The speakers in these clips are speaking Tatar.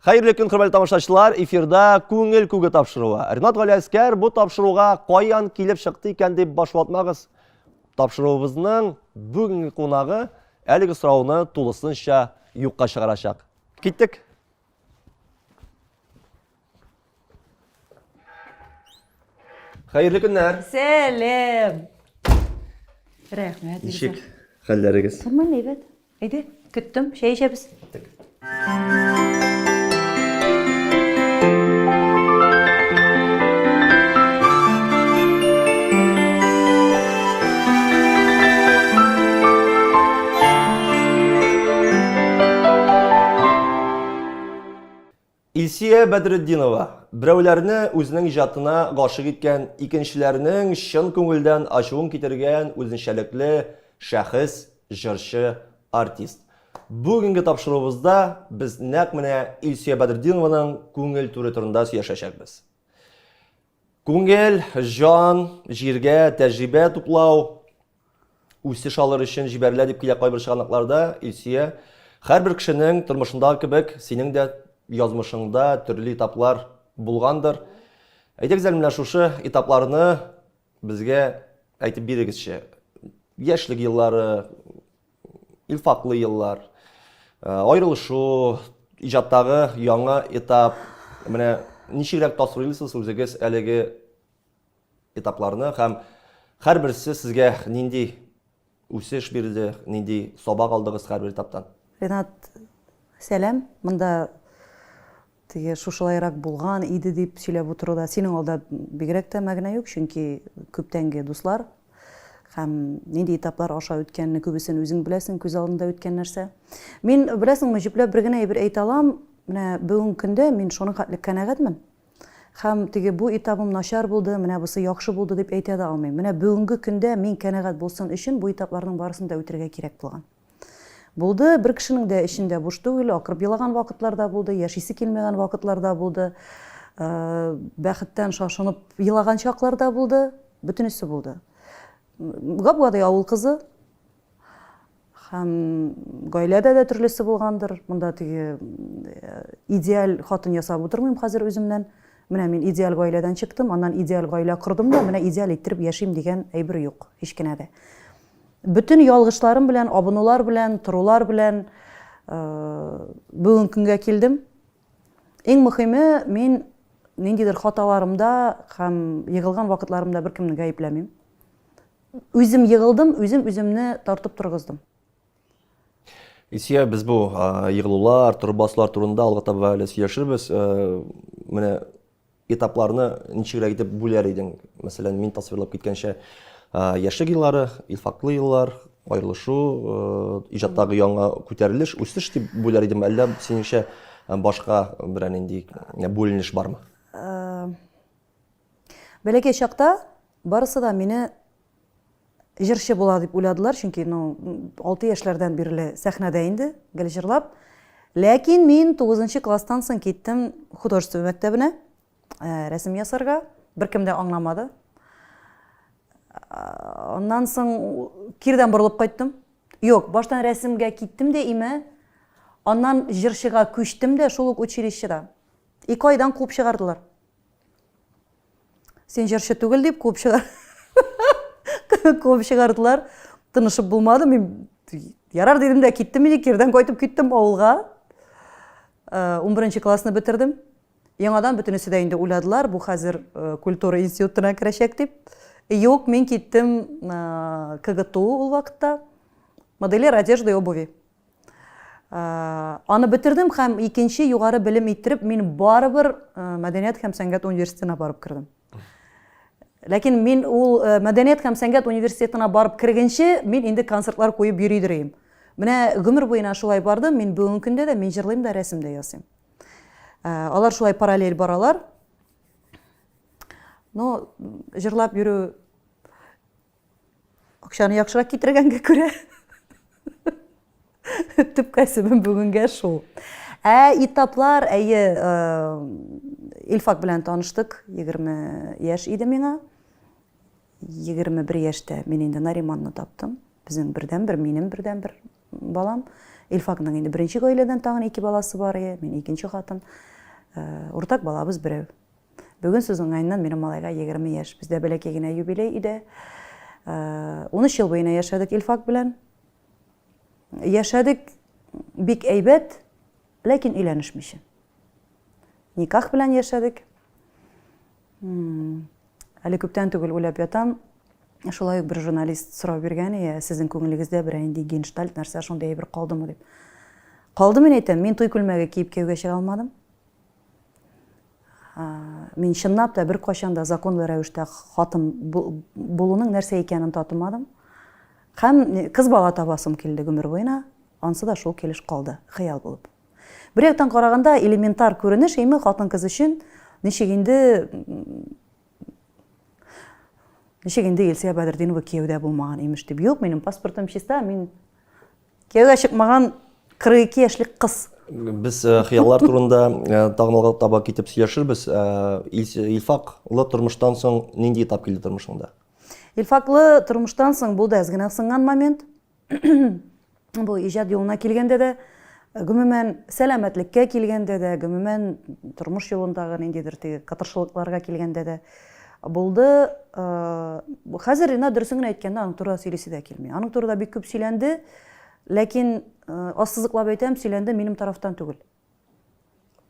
Hayırlı gün hürmetli tamашaçılar, efirde көңіл көге тапшыруы. Ринат Галиәскәр bu тапшыруга каян килеп чыкты икән дип башлатмагыз. Тапшыруыбызның бүгенге кунагы әлеге сорауны тулысынча юкка чыгарачак. Киттек. Hayırlı günler. Selam. Rəhmət. Nişik хәлләрегез? Tamam, evet. Haydi, küttüm. Şey içeriz. Илсия Бәдретдинова біреуләрне үзенең иҗатына гашык иткән, икенчеләрнең чын күңелдән ачуын китергән үзенчәлекле шәхес, җырчы, артист. Бүгенге тапшыруыбызда без нәкъ менә Илсия Бәдретдинованың күңел туры турында сөйләшәчәкбез. Күңел, җан, җиргә тәҗрибә туплау, үсеш алыр өчен җибәрелә дип килә кайбер чыганакларда Илсия һәрбер кешенең тормышында кебек синең дә язмышыңда төрле этаплар булгандыр. Әйтегез әле менә шушы этапларны безгә әйтеп бирегезче. Яшьлек еллары, илфаклы еллар, аерылышу, иҗаттагы яңа этап, менә ничегрәк тасвирлыйсыз үзегез әлеге этапларны һәм һәрберсе сезгә нинди үсеш бирде, нинди сабак алдыгыз һәрбер этаптан? Ринат, сәлам. Монда шушылайрак булган иде дип сөйләп утыруда синең алда бигрәк тә мәгънә юк, чөнки күптәнге дуслар һәм нинди этаплар аша үткәнне күбесен үзең беләсең, күз алдында үткән нәрсә. Мин беләсеңме, җөпләп бер генә әйбер әйтә алам, менә бүгенге көндә мин шуның хәтле канәгатьмен. Һәм теге бу этабым начар булды, менә бусы яхшы булды дип әйтә дә алмыйм. Менә бүгенге көндә мин канәгать булсын өчен бу этапларның барысын да үтәргә кирәк булган. Булды, бер кешенең дә эчендә буш түгел, акырып елаган вакытларда булды, яшисе килмәгән вакытларда булды, бәхеттән шашынып елаган чакларда булды, бөтенесе булды. Гап-гади авыл кызы һәм гаиләдә дә төрлесе булгандыр. Монда теге идеаль хатын ясап утырмыйм хәзер үземнән. Менә мин идеаль гаиләдән чыктым, аннан идеаль гаилә кордым да, менә идеаль иттереп яшим дигән әйбер юк, һич кенә дә. Bütün ялгышларым белән, абынулар белән, торулар белән бүгенге көнгә килдем. Иң мөһиме, мин ниндидер хаталарымда һәм егылган вакытларымда беркемне гаепләмим. Үзем егылдым, үземне тартып торгыздым. Илсия, без бу егылулар, турбаслар турында алга таба әле сөйләшербез. Менә этапларны ничегрәк итеп бүләр идең? Мәсәлән, мин тасвирлап киткәнчә, яшьлек еллары, илфаклы еллар, аерылышу, иҗаттагы яңа күтәрелеш, үсеш дип бүләр идем, әллә синеңчә башка бер нинди бүленеш бармы? Бәләкәй чакта барысы да мине җырчы була дип уйладылар, чөнки 6 яшьләрдән бирле сәхнәдә инде, гел җырлап. Ләкин мин 9 класстан соң киттем художество мәктәбенә, рәсем ясарга, беркем дә аңламады. Ondan soң кирдән борылып кайттым. Юк, баштан рәсемгә киттем дә име, аннан җырчыга күчтем дә шул ук училищеда. 2 айдан куып чыгардылар. Сен җырчы түгел дип куып чыгардылар. Тынышып булмады, мин ярар дидем дә киттем иде, кирдән кайтып киттем авылга. 11 классны бетердем. Яңадан бөтенесе дә инде уйладылар, бу хәзер культура институтына керәчәк дип. Юк, мин киттем КГТУ ул вакытта, модельер одежды и обуви. Аны бетердем һәм икенче югары белем иттереп, мин барыбер Мәдәният һәм сәнгать университетына барып кирдем. Ләкин мин ул Мәдәният һәм сәнгать университетына барып кергәнче, мин инде концертлар куеп йөридерим. Менә гомер буена шулай бардым, мин бүгенге көндә дә мин җырлыйм да рәсем дә ясыйм. Алар шулай параллель баралар. Но җырлап йөрү акчаны яхшырак китергәнгә күрә. Төп кәсебем бүгенгә шул. Этаплар, Илфак белән таныштык, 20 яшь иде миңа. 21 яшьтә мин инде Нариманны таптым. Безнең бердән-бер, минем бердән-бер балам. Илфакның инде беренче гаиләдән тагын 2 баласы бар, мин икенче хатын. Уртак балабыз берәү. Бүген сүз уңайыннан минем малайга 20 яшь. Бездә бәләкәй генә юбилей иде. 13 ел буена яшәдек Илфак белән. Яшәдек бик әйбәт, ләкин өйләнешмичә. Никах белән яшәдек. Әле күптән түгел уйлап ятам. Шулай ук бер журналист сорау биргән, сезнең күңелегездә бер инде генштальт нәрсә шундый бер калдымы дип. Калды, мин әйтәм, мин туй күлмәге киеп кияүгә чыга алмадым. Мин чынлап та бер кайчан да законлы рәвештә хатын булуның нәрсә икәнен татымадым. Һәм кыз бала табасым килде гомер буена, ансы да шул килеш калды, хыял булып. Бер яктан караганда элементар күренеш, эми хатын кыз өчен ничек инде Илсия Бәдретдинова кияүдә булмаган имеш дип. Юк, минем паспортым чиста, мин кияүгә чыкмаган 42 яшьлек кыз. Без хыяллар турында тагын алга таба китеп сөйләшербез. Илфаклы тормыштан соң нинди этап килде тормышыңда? Илфаклы тормыштан соң бу да әзгенә сынган момент. Бу иҗат юлына килгәндә дә, гомумән сәламәтлеккә килгәндә дә, гомумән тормыш юлындагы ниндидер катыршылыкларга килгәндә дә булды. Хәзер инде дөресен әйткәндә аның турында сөйлисе дә килми. Аның турында бик күп сөйләнде, ләкин ассызыклап әйтәм, сөйләнде минем тарафтан түгел.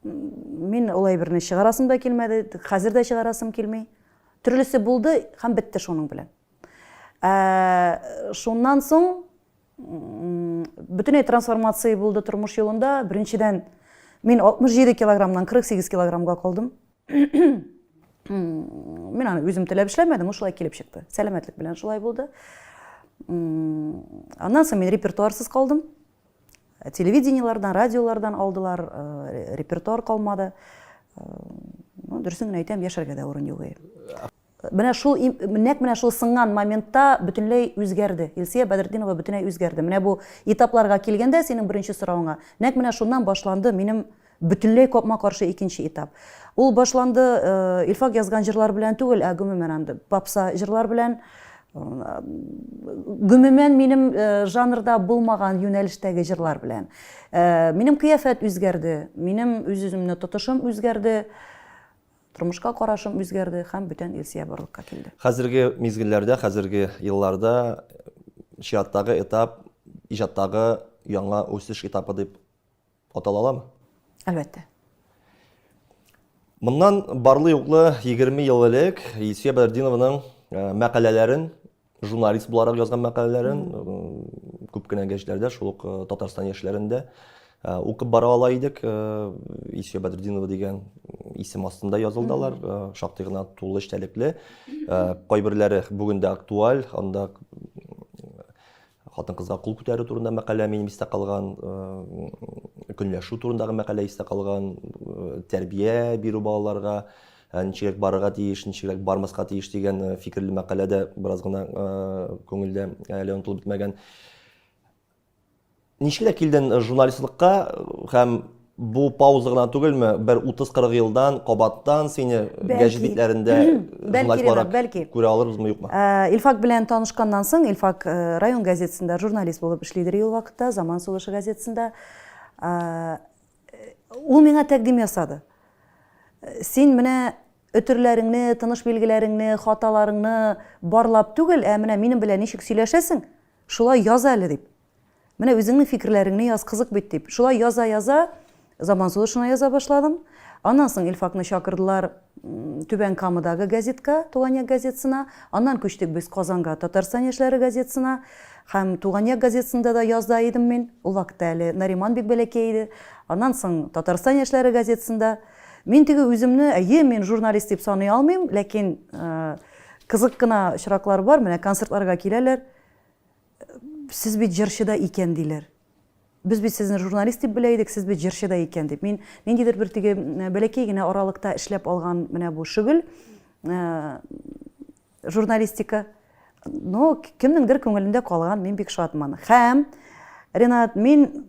Мин улай берне чыгарасым да килмәде, хәзер дә чыгарасым килми. Төрлесе булды һәм бетте шуның белән. Шуннан соң бөтенләй трансформация булды тормыш юлында. Беренчедән мин 67 килограммнан 48 килограммга калдым. Мин аны үзем теләп эшләмәдем, шулай килеп чыкты. Сәламәтлек белән шулай булды. Аннан соң мин репертуарсыз калдым. Телевидениелардан, радиолардан алдылар, репертуар калмады. Дөресен әйтәм, яшәргә дә урын юк. Менә шул сынган моментта бөтенләй үзгәрде. Илсия Бәдретдинова бөтенләй үзгәрде. Менә бу этапларга килгәндә, синең беренче сорауыңа, нәкъ менә шуннан башланды минем бөтенләй капма каршы икенче этап. Ул башланды Илфак язган җырлар белән түгел, гомумән инде попса җырлар белән, гомумән минем жанрда булмаган юнәлештәге җырлар белән. Минем кыяфәт үзгәрде, минем үз-үземне тотышым үзгәрде. Тормышка карашым үзгәрде һәм бүтән Илсия барлыкка килде. Хәзерге мизгелләрдә, хәзерге елларда иҗаттагы этап, иҗаттагы яңа үсеш этапы дип атала аламы? Әлбәттә. Моннан барлы-юклы 20 ел элек Илсия Бәдретдинованың мәкаләләрен, журналист буларак язган мәкаләләрен күп кенә гәҗитләрдә, шул ук Татарстан яшьләрендә укып бара ала идек. Илсия Бәдретдинова дигән исем астында язылдылар, шактый гына тулы эчтәлекле. Кайберләре бүген дә актуаль, анда хатын-кызга кул күтәрү турында мәкалә минем истә калган, көнләшү турындагы мәкалә истә калган, тәрбия бирү балаларга, ничек барырга тиеш, ничек бармаска тиеш дигән фикерле мәкаләдә бераз гына күңелдә әле онытылып бетмәгән. Ничек килдең журналистлыкка һәм бу пауза гына түгелме, бер 30-40 елдан кабаттан сине гәҗит битләрендә журналист буларак күрә алырбызмы, юкмы? Илфак белән танышканнан соң, Илфак район газетасында журналист булып эшлидер ел вакытта, Заман сугышы газетасында. Ул миңа тәкъдим ясады. Син менә өтерләреңне, тыныш билгеләреңне, хаталарыңны барлап түгел, менә минем белән ничек сөйләшәсең, шулай яз әле дип. Менә үзеңнең фикерләреңне яз, кызык бит дип. Шулай яза, Заман сугышына яза башладым. Аннан соң Илфакны чакырдылар Түбән Камадагы газетка, Туган газетасына. Аннан күчтек без Казанга, Татарстан яшьләре газетасына. Һәм Туган газетасында да язда идем мин. Ул вакытта әле Нариман бик бәләкәй иде. Аннан соң Татарстан яшьләре газетасында. Мин теге үземне, мин журналист дип саный алмыйм, ләкин кызык кына очраклар бар, менә концертларга киләләр. Сез бит җырчыда икән диләр. Без бит сезне журналист дип белә идек, сез бит җырчыда икән дип. Мин ниндидер бер теге бәләкәй генә аралыкта эшләп алган менә бу шөгыль, журналистика, кемнеңдер күңелендә калган, мин бик шатман. Һәм Ренат, мин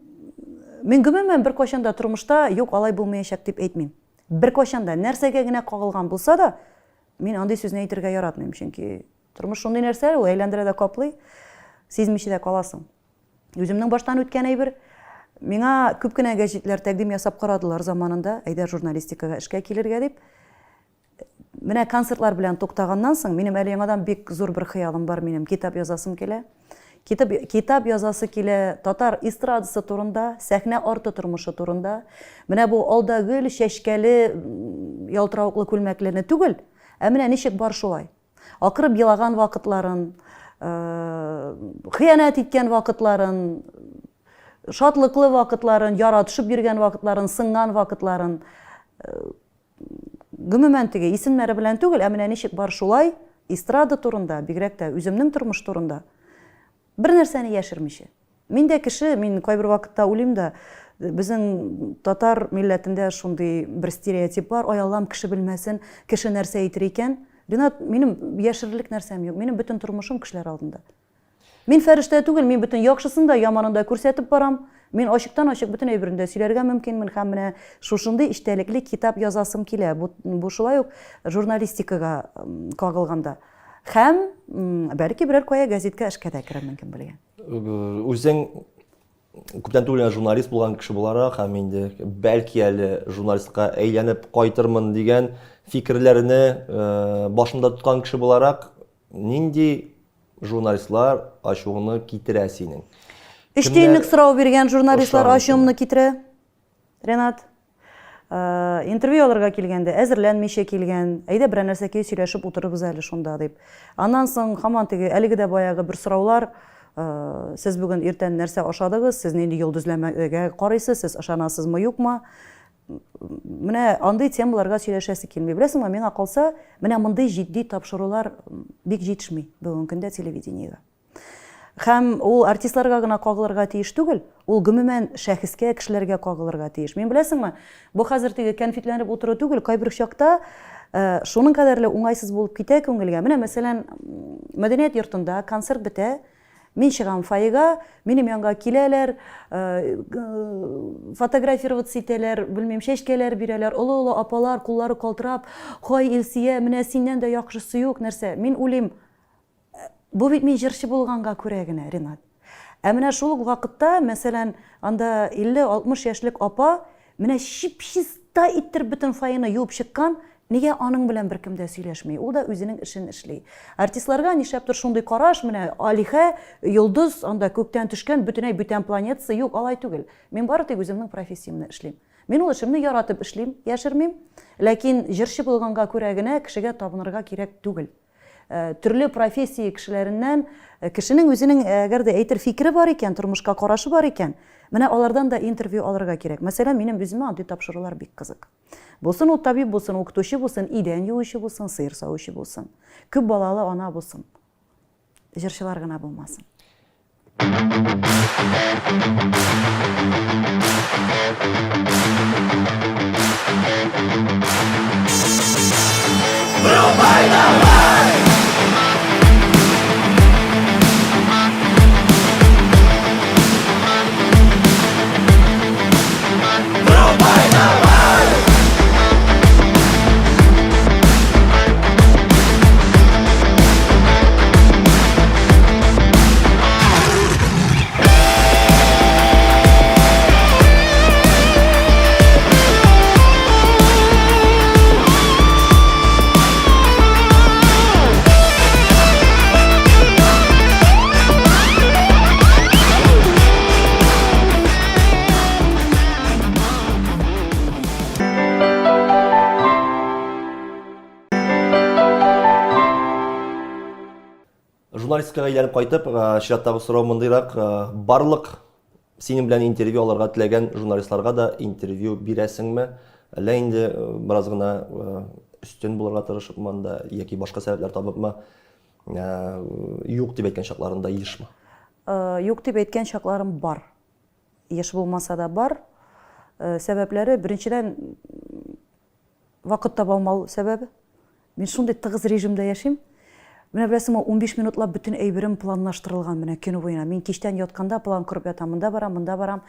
гомумән бер кайчан да тормышта юк алай булмаячак дип әйтмим. Бер кайчан да нәрсәгә генә кагылган булса да, мин андый сүзне әйтергә яратмыйм, чөнки тормыш шундый нәрсә, ул әйләндерә дә каплый, сизмичә дә каласың. Үземнең баштан үткән әйбер, Миңа күп кенә гәҗитләр тәкъдим ясап карадылар заманында, әйдә журналистикага эшкә килергә дип. Менә концертлар белән туктаганнан соң, минем әле яңадан бик зур бер хыялым бар, минем китап язасым килә. Китап язасы килә татар эстрадасы турында, сәхнә арты тормышы турында. Менә бу алда гөл, чәчкәле, ялтыравыклы күлмәклене түгел, ә менә ничек бар шулай. Акырып елаган вакытларын, хыянәт иткән вакытларын, шатлыклы вакытларын, яратышып йөргән вакытларын, сынган вакытларын, гомумән теге исемнәре белән түгел, ә менә ничек бар шулай, эстрада турында, бигрәк тә үземнең тормыш турында бер нәрсәне яшермичә. Мин дә кеше, мин кайбер вакытта уйлыйм да, безнең татар милләтендә шундый бер стереотип бар, аяллам кеше белмәсен, кеше нәрсә әйтер икән. Ринат, минем яшерлек нәрсәм юк, минем бөтен тормышым кешеләр алдында. Мин фәрештә түгел, мин бөтен яхшысын да, яманын да күрсәтеп барам. Мин ачыктан-ачык бөтен әйберен сөйләргә мөмкинмен һәм менә шушындый иштәлекле китап язасым килә. Бу шулай ук журналистикага кагылганда. Һәм бәлки берәр кая газеткә эшкә дә керәм мөмкин белгән. Үзең күптән түгел журналист булган кеше буларак һәм инде бәлки әле журналистка әйләнеп кайтырмын дигән фикерләрне башында тоткан кеше буларак, нинди журналистлар ачуыны китерә синең? Эштәнлек сорау биргән журналистлар ачуымны китерә. Ренат, интервью алырга килгәндә, әзерләнмичә килгән, әйдә берәр нәрсәгә сөйләшеп утырыбыз әле шунда дип. Аннан соң һаман теге әлеге дә баягы бер сораулар, сез бүген иртән нәрсә ашадыгыз, сез нинди йолдызләмәгә карыйсыз, сез ышанасызмы, юкмы? Менә андый темаларга сөйләшәсе килми. Беләсеңме, миңа калса, менә мондый җитди тапшырулар бик җитешми бүгенге көндә телевидениегә. Һәм ул артистларга гына кагылырга тиеш түгел, ул гомумән шәхескә, кешеләргә кагылырга тиеш. Мин беләсеңме, бу хәзер теге конфетләнеп утыру түгел, кайбер чакта шуның кадәрле уңайсыз булып китә күңелгә. Менә мәсәлән, мәдәният йортында концерт бетә, мин чыгам файга, минем янга киләләр, фотографироваться итәләр, белмим, чәчкәләр бирәләр, олы-олы апалар, куллары калтырап, "Хай Илсия, менә синнән дә яхшысы юк" нәрсә. Мин уйлыйм, бу бит мин җырчы булганга күрә генә, Ринат. Ә менә шул ук вакытта, мәсәлән, анда 50-60 яшьлек апа, менә чип-чиста иттер бөтен файны юып чыккан, нигә аның белән беркем дә сөйләшми? Ул да үзенең эшен эшли. Артистларга нишләптер шундый караш, менә Алиха, йолдыз, анда күктән төшкән, бөтенләй бүтән планетасы юк, алай түгел. Мин бары тик үземнең профессиямне эшлим. Мин ул эшемне яратып эшлим, яшермим, ләкин җырчы булганга күрә генә кешегә табынырга кирәк түгел. Төрле профессия кешеләреннән, кешенең үзенең әгәр дә әйтер фикере бар икән, тормышка карашы бар икән, менә алардан да интервью алырга кирәк. Мәсәлән, минем үземә андый тапшырулар бик кызык. Булсын ул табиб булсын, укытучы булсын, идән юучы булсын, сыер савучы булсын, күп балалы ана булсын. Җырчылар гына булмасын. Журналистикага әйләнеп кайтып, чираттагы сорау мондыйрак, барлык синең белән интервью алырга теләгән журналистларга да интервью бирәсеңме? Әллә инде бераз гына өстен булырга тырышыпмы анда, яки башка сәбәпләр табыпмы? Юк дип әйткән чакларында ешме? Юк дип әйткән чакларым бар. Еш булмаса да бар. Сәбәпләре беренчедән вакыт таба алмау сәбәбе. Мин шундый тыгыз режимда яшим. Менә беләсеңме, 15 минутлап бөтен әйберем планлаштырылган менә көне буена. Мин кичтән ятканда план корып ятам, монда барам, монда барам.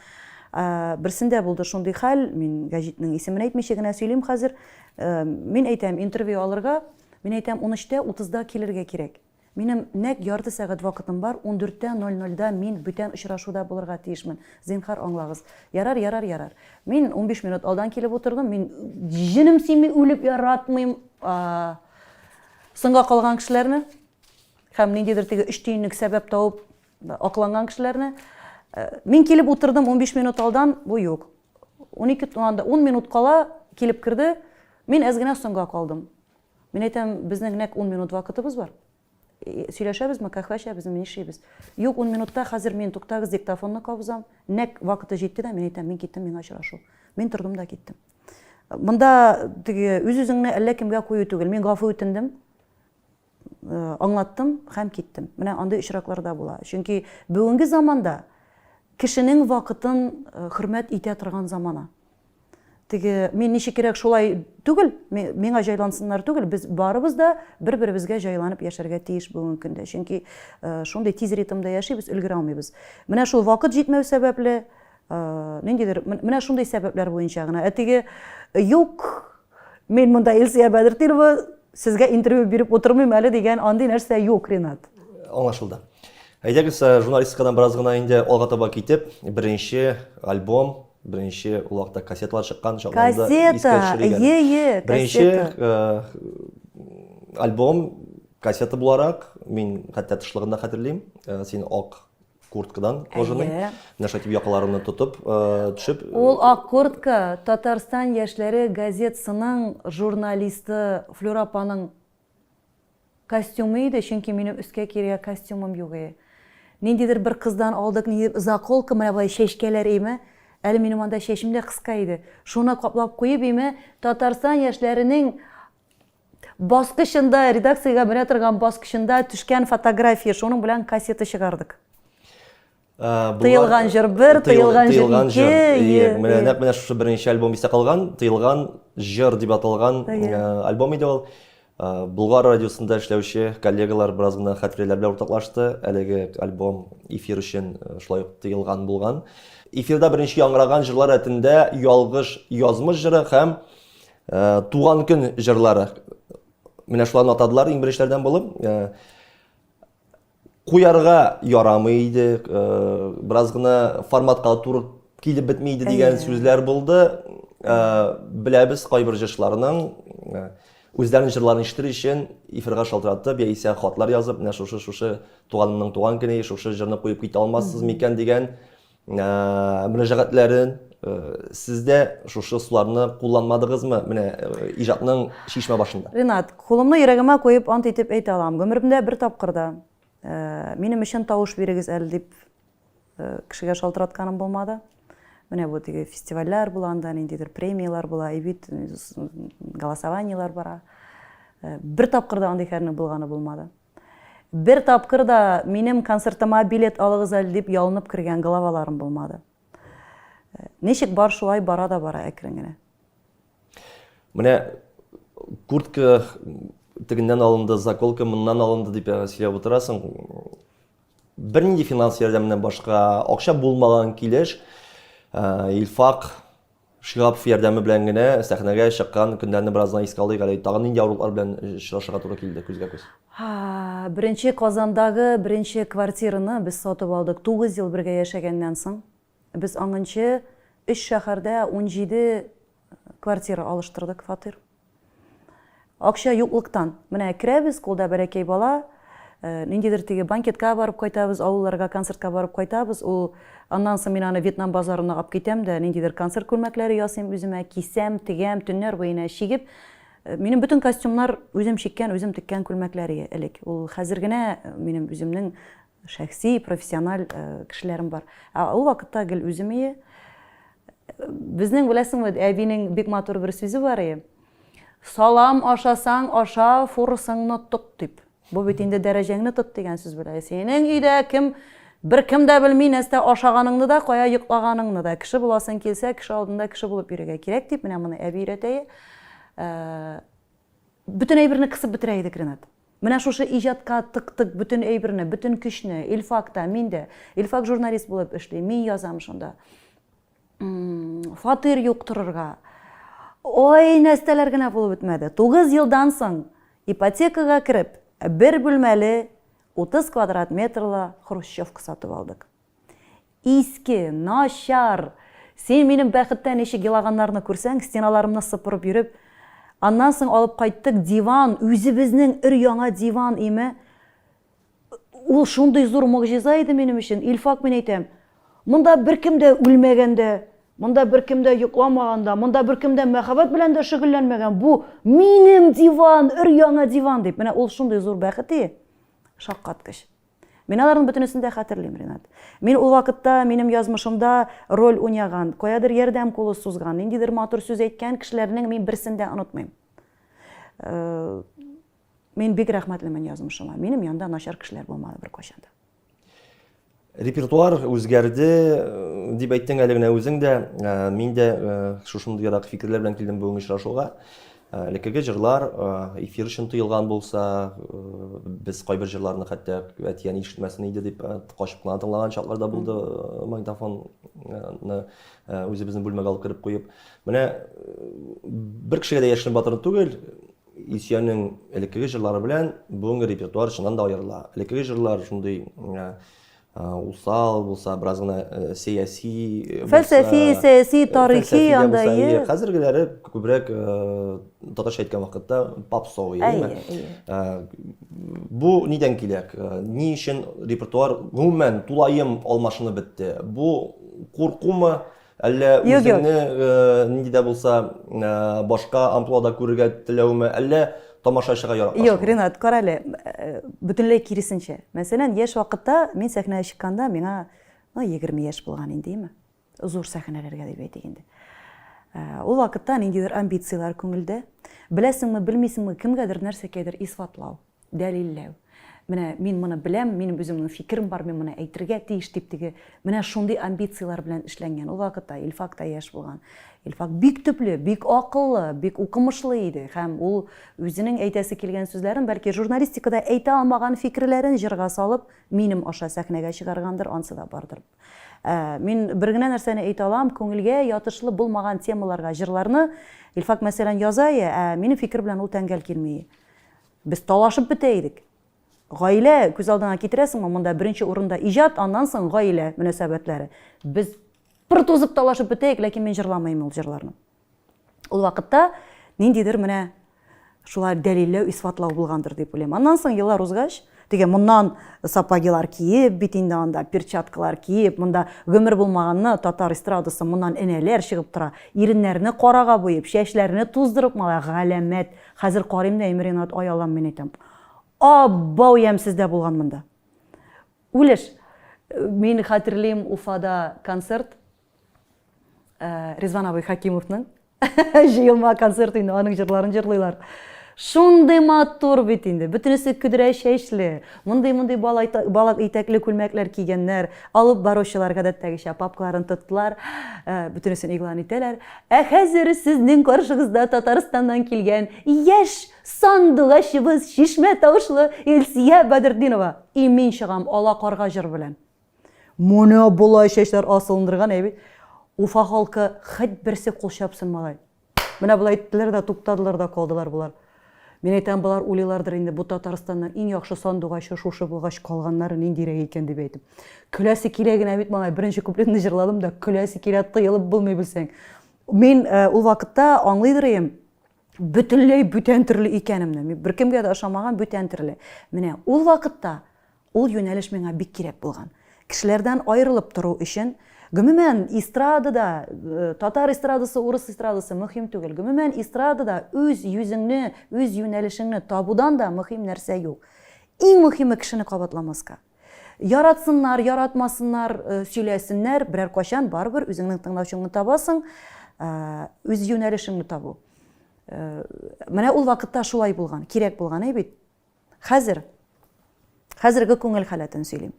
Берсендә булды шундый хәл, мин гәҗитнең исемен әйтмичә генә сөйлим хәзер. Мин әйтәм интервью алырга, мин әйтәм 13:30-да килергә кирәк. Минем нәк ярты сәгать вакытым бар, 14:00-да мин бүтән очрашуда булырга тиешмен. Зинһар аңлагыз. Ярар. Мин 15 минут алдан килеп утырдым. Мин җенем сими үлеп яратмыйм сынга калган кешеләрне. Һәм ниндидер теге 3 тиенлек сәбәп табып акланган кешеләрне. Мин килеп утырдым 15 минут алдан, бу юк. 10 минут кала килеп кирде. Мин әз генә сынга калдым. Мин әйтәм, безнең нәк 10 минут вакытыбыз бар. Сөйләшәбезме, каһвәшәбезме, нишибез? Юк, 10 минутта хәзер мин туктагыз, диктофонны кабызам. Нәк вакыты җитте дә, мин әйтәм, мин киттем, миңа очрашу. Мин тордым да киттем. Монда теге үз-үзеңне әллә кемгә кую түгел. Мин гафу үтендем, аңлаттым һәм киттем. Менә андый очраклар да була. Чөнки бүгенге заманда кешенең вакытын хөрмәт итә торган замана. Теге мин ничек кирәк шулай түгел, миңа җайлансыннар түгел, без барыбыз да бер-беребезгә җайланып яшәргә тиеш бүгенге көндә. Чөнки шундый тиз ритмда яшибез, өлгерә алмыйбыз. Менә шул вакыт җитмәү сәбәпле, ниндидер, менә шундый сәбәпләр буенча гына. Теге юк, мин монда Илсия Бәдретдинова сезгә интервью биреп утырмыйм әле дигән андый нәрсә юк, Ринат. Аңлашылды. Әйдәгез, журналистикадан бераз гына инде алга таба китеп, беренче альбом, беренче ул вакытта кассеталар чыккан, Кассета, беренче кассета. альбом кассета буларак, мин хәтта тышлыгында хәтерлим, син ак курткадан кожаның, менә шул якаларымны тотып, төшеп. Ул ак куртка Татарстан яшьләре газетасының журналисты Флюра апаның костюмы иде, чөнки минем өскә киргән костюмым юк иде. Ниндидер бер кыздан алдык, ниндидер заколка, менә бай чәчкәләр име. Әле минем анда чәчем дә кыска иде. Шуны каплап куеп име, Татарстан яшьләренең баскычында, редакциягә менә торган баскычында төшкән фотография, шуның белән кассета чыгардык. Тыелган җыр 1, тыелган җыр 2. Менә шушы беренче альбом истә калган, тыелган җыр дип аталган альбом иде ул. Булгар радиосында эшләүче коллегалар бераз гына хәтерләр белән уртаклашты. Әлеге альбом эфир өчен шулай ук тыелган булган. Эфирда беренче яңгыраган җырлар рәтендә ялгыш язмыш җыры һәм туган көн җырлары. Менә шуларны атадылар иң беренчеләрдән булып. Куярга ярамый иде, бераз гына форматка туры килеп бетми иде дигән сүзләр булды. Беләбез, кайбер җырчыларның үзләренең җырларын ишетер өчен эфирга шалтыратып, яисә хатлар язып, менә шушы туганымның туган көне, шушы җырны куеп китә алмассыз микән дигән мөрәҗәгатьләрен сездә шушы суларны кулланмадыгызмы? Менә иҗатның шишмә башында. Ринат, кулымны йөрәгемә куеп ант итеп әйтә алам. Гомеремдә бер тапкырда минем өчен тавыш бирегез әле дип кешегә шалтыратканым булмады. Менә бу теге фестивальләр була, анда ниндидер премиялар була, бит голосованиелар бара. Бер тапкырда андый хәлне булганы булмады. Бер тапкырда минем концертыма билет алыгыз әле дип ялынып кергән главаларым булмады. Ничек бар шулай бара да бара әкрен генә. Менә куртка тегеннән алынды, заколка моннан алынды дип сөйләп утырасың. Бернинди финанс ярдәменнән башка акча булмаган килеш, Илфак Шигапов ярдәме белән генә сәхнәгә чыккан көннәрне бераздан искә алыйк әле. Тагын нинди авырлыклар белән очрашырга туры килде күзгә-күз? Беренче Казандагы беренче квартираны без сатып алдык 9 ел бергә яшәгәннән соң. Без аңынчы 3 шәһәрдә 17 квартира алыштырдык, фатир. Акча юклыктан. Менә керәбез, кулда бәрәкәй бала, ниндидер теге банкетка барып кайтабыз, авылларга концертка барып кайтабыз. Ул аннан соң мин аны Вьетнам базарына алып китәм дә, ниндидер концерт күлмәкләре ясыйм үземә, кисәм, тегәм, төннәр буена чигеп. Минем бөтен костюмнар үзем чиккән, үзем теккән күлмәкләре элек. Ул хәзер генә минем үземнең шәхси, профессиональ кешеләрем бар. Ул вакытта гел үзем безнең беләсеңме, әбинең бик матур бер сүзе бар иде. Салам ашасаң, аша, фурысыңны тот дип. Бу бит инде дәрәҗәңне тот дигән сүз белә. Синең өйдә бер кем дә белми, нәрсә ашаганыңны да, кая йоклаганыңны да. Кеше буласың килсә, кеше алдында кеше булып йөрергә кирәк дип, менә моны әби өйрәтә. Бүтән әйберне кысып бетерә иде Ринат. Менә шушы иҗатка тыктык бүтән әйберне, бүтән көчне, Илфакта, миндә. Илфак журналист булып эшли, мин язам шунда. Фатир юк торырга. Ой, нәрсәләр генә булып бетмәде. 9 елдан соң ипотекага кирип, бер бүлмәле 30 kvadrat metrli Хрущевка сатып алдык. Иске, нашар. Сен менің бәхеттен ешек елағанларны көрсәң, стеналарымны сыпырып жүріп, аннан соң алып қайттық диван, өзіміздің өр-яңа диван еме. Ол шундай зор мұғжиза еді менің үшін. Илфак мен айтам, мұнда біркім де өлмәгенде, мұнда біркім де йоқламағанда, мұнда біркім де мәхаббат белән дә шөгыльләнмәгән. Бу минем диван, өр-яңа диван дип. Менә ул шундай зур бәхет шаккаткыч. Мен аларның бөтенесен дә хәтерлим, Ринат. Мин ул вакытта минем язмышымда роль уйнаган, каядыр ярдәм кулы сузган, ниндидер матур сүз әйткән кешеләрнең мин берсен дә онытмыйм. Мин бик рәхмәтлемен язмышыма. Минем янда начар кешеләр булмады бер кайчанда. Репертуар үзгәрде дип әйттең әле генә үзең дә. Мин дә шушындый ярак фикерләр белән килдем бүгенге очрашуга. Элеккеге җырлар эфир өчен тыелган булса, без кайбер җырларны хәтта әтияне ишетмәсен иде дип качып кына тыңлаган чаклар да булды, магнитофонны үзебезнең бүлмәгә алып кереп куеп. Менә бер кешегә дә яшерен батырын түгел, Илсөянең элеккеге җырлары белән бүгенге репертуар чыннан да аерыла. Элеккеге җырлар шундый усал булса, бераз гына сияси, Фәлсәфи, сәяси, тарихи андайы. Хәзергеләре күбрәк татарча әйткән вакытта попсовый, бу нидән килә? Ни өчен репертуар гомумән тулаем алмашынып бетте? Бу куркумы, әллә үзеңне нинди дә булса башка амплуада күрергә теләүме, әллә тамашачыга яраклашмы? Юк, Ринат, кара әле, бөтенләй киресенчә. Мәсәлән, яшь вакытта мин сәхнәгә чыкканда миңа 20 яшь булган индеме? Зур сәхнәләргә дип әйтик инде. Ул вакытта ниндидер амбициялар күңелдә. Беләсеңме, белмисеңме, кемгәдер нәрсәгәдер исбатлау, дәлилләү. Менә мин моны беләм, минем үземнең фикерем бар, мин моны әйтергә тиеш дип теге. Менә шундый амбициялар белән эшләнгән. Ул вакытта Илфак та яшь булган. Илфак бик төпле, бик акыллы, бик укымышлы иде. Һәм ул үзенең әйтәсе килгән сүзләрен, бәлки журналистикада әйтә алмаган фикерләрен җырга салып, минем аша сәхнәгә чыгаргандыр, ансы да бардыр. Мин бер генә нәрсәне әйтә алам, күңелгә ятышлы булмаган темаларга җырларны Илфак мәсәлән яза, минем фикер белән ул тәңгәл килми. Без талашып бетә идек. Гаилә күз алдына китерәсеңме, монда беренче урында иҗат, аннан соң гаилә мөнәсәбәтләре. Без бер тузып талашып бетәйек, ләкин мин җырламыйм ул җырларны. Ул вакытта ниндидер менә шулар дәлилләү, исбатлау булгандыр дип уйлыйм. Аннан соң еллар узгач, теге моннан сапагилар киеп, бит инде анда перчаткалар киеп, монда гомер булмаганны татар эстрадасы моннан энәләр чыгып тора. Иреннәрне карага буеп, чәчләрне туздырып, мала галәмәт. Хәзер карыйм да Ринат, аялам мин әйтәм. Абау ямсыздә булган монда. Үлеш, мин хәтерлим Уфада концерт, Резван абый Хакимовның җыелма концерты инде, аның җырларын җырлыйлар. Шундый матур бит инде, бөтенесе күдерә чәчле, мондый балак итәкле күлмәкләр кигәннәр, алып баручылар гадәттәгечә папкаларын тоттылар, бөтенесен игълан итәләр. Хәзер сезнең каршыгызда Татарстаннан килгән яшь сандугачыбыз Чишмә тавышлы Илсия Бәдердинова. Мин чыгам ала карга җыр белән. Моны булай чәчләр асылындырган әйбит. Уфа халкы хәт берсе кул чапсын малай. Менә булай иттеләр дә туктадылар да калдылар булар. Мен әйтәм, булар уйлыйлардыр инде, бу Татарстаннан иң яхшы сандугачы шушы булгач калганнары ниндирәк икән дип әйтеп. Көләсе килә генә бит малай, беренче куплетны җырладым да, көләсе килә, тыелып булмый белсәң. Мин ул вакытта аңлыйдыр идем, бөтенләй бүтән төрле икәнемне. Мин беркемгә дә ошамаган бүтән төрле. Менә ул вакытта ул юнәлеш миңа бик кирәк булган. Кешеләрдән аерылып тору өчен гомумән эстрадада, татар эстрадасы, урыс эстрадасы мөһим түгел. Гомумән эстрадада үз йөзеңне, үз юнәлешеңне табудан да мөһим нәрсә юк. Иң мөһиме кешене кабатламаска. Яратсыннар, яратмасыннар, сөйләсеннәр, берәр качан барбыр үзеңнең тыңлаучыңны табасың, үз юнәлешеңне табу. Менә ул вакытта шулай булган, кирәк булган бит. Хәзерге күңел халатын сөйлим.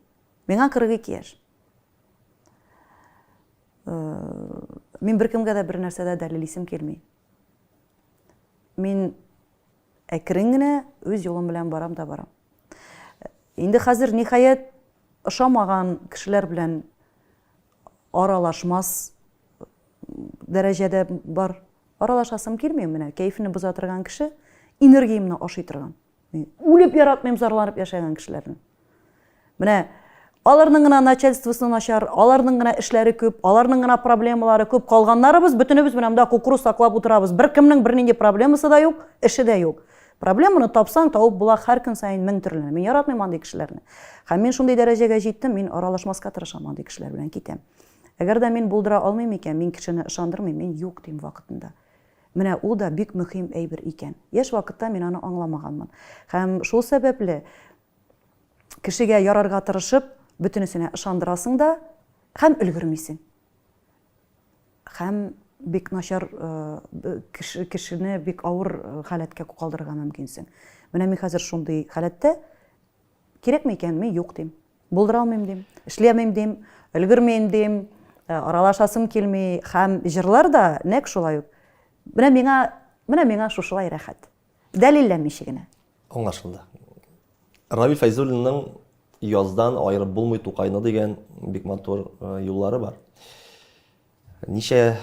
Миңа 42 яшь. Мин беркемгә дә бер нәрсәдә дәлилисем килми. Мин әкрен генә үз юлым белән барам да барам. Инде хәзер ниһаять ошамаган кешеләр белән аралашмас дәрәҗәдә бар. Аралашасым килми, менә кәефне боза торган кеше энергиямне ашый торган. Мин үлеп яратмыйм зарланып яшәгән кешеләрне. Менә аларның гына начальствосы начар, аларның гына эшләре күп, аларның гына проблемалары күп, калганнарыбыз бөтенебез менә монда кукуру саклап утырабыз. Беркемнең бернинди проблемасы да юк, эше дә юк. Проблеманы тапсаң, табып була һәр көн сайын 1000 төрле. Мин яратмыйм андый кешеләрне. Һәм мин шундый дәрәҗәгә җиттем, мин аралашмаска тырышам андый кешеләр белән китәм. Әгәр дә мин булдыра алмыйм икән, мин кешене ышандырмыйм, мин юк дим вакытында. Менә ул да бик мөһим әйбер икән. Яшь вакытта мин аны аңламаганмын. Һәм шул сәбәпле кешегә ярарга тырышып, бөтенесенә ышандырасың да, һәм өлгермисең. Һәм бик начар кешене бик авыр халәткә калдырырга мөмкинсең. Менә мин хәзер шундый халәттә кирәкме икән, мин юк дим. Булдыра алмыйм дим, эшләмәйм дим, өлгермәйм дим, аралашасым килми, һәм җырлар да нәкъ шулай ук. Менә миңа шушылай рәхәт. Дәлилләнмичә генә. Аңлашылды. Равил Файзуллинның яздан айырып булмый Тукайны дигән бик матур юллары бар. Ничә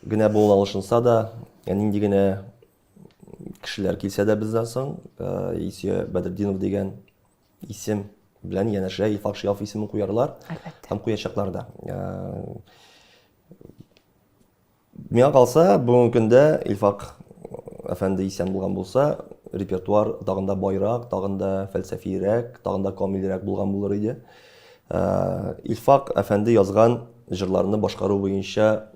генә була алышынса да, нинди генә кешеләр килсә дә бездән соң, Исия Бәдретдинов дигән исем белән янәшә Илфак Шиялов исемен куярлар һәм куячаклар да. Миңа калса, бүгенге көндә Илфак әфәнде исән булган булса, репертуар тагын да байрак, тагын да фәлсәфирәк, тагын да камилрәк булган булыр иде. Илфак әфәнде язган җырларны башкару буенча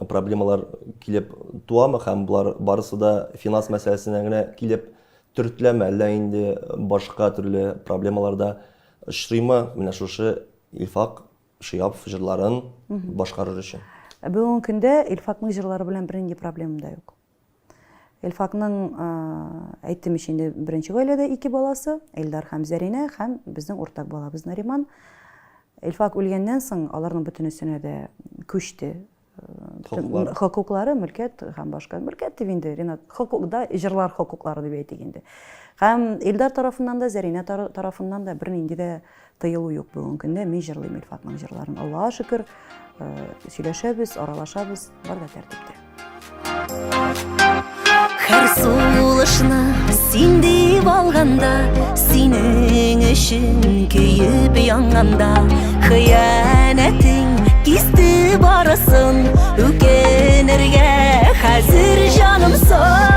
проблемалар килеп туамы һәм булар барысы да финанс мәсьәләсенә генә килеп төртләмә, әллә инде башка төрле проблемаларда очрыймы менә шушы Илфак Шиялов җырларын башкарыр өчен? Бүгенге көндә Илфакның җырлары белән бернинди проблемам да юк. Илфакның әйттемчә инде беренче гаиләдә 2 баласы, Элдар һәм Зәринә, һәм безнең уртак балабыз Нариман. Илфак үлгәннән соң аларның бөтенесенә дә күчте. Хокуклары, мөлкәт һәм башка. Мөлкәт дип инде Ринат хокукда җырлар хокуклары дип әйтик инде. Һәм Элдар тарафыннан да, Зәринә тарафыннан да бернинди дә тыелу юк бүгенге көндә. Мин җырлыйм Илфакның җырларын. Аллаһка шөкер, сөйләшәбез, аралашабыз, бар да тәртиптә. Һәр сулышны син дип алганда, синең өчен көеп янганда, хыянәтең кисте барысын, үкенергә хәзер җаным соң.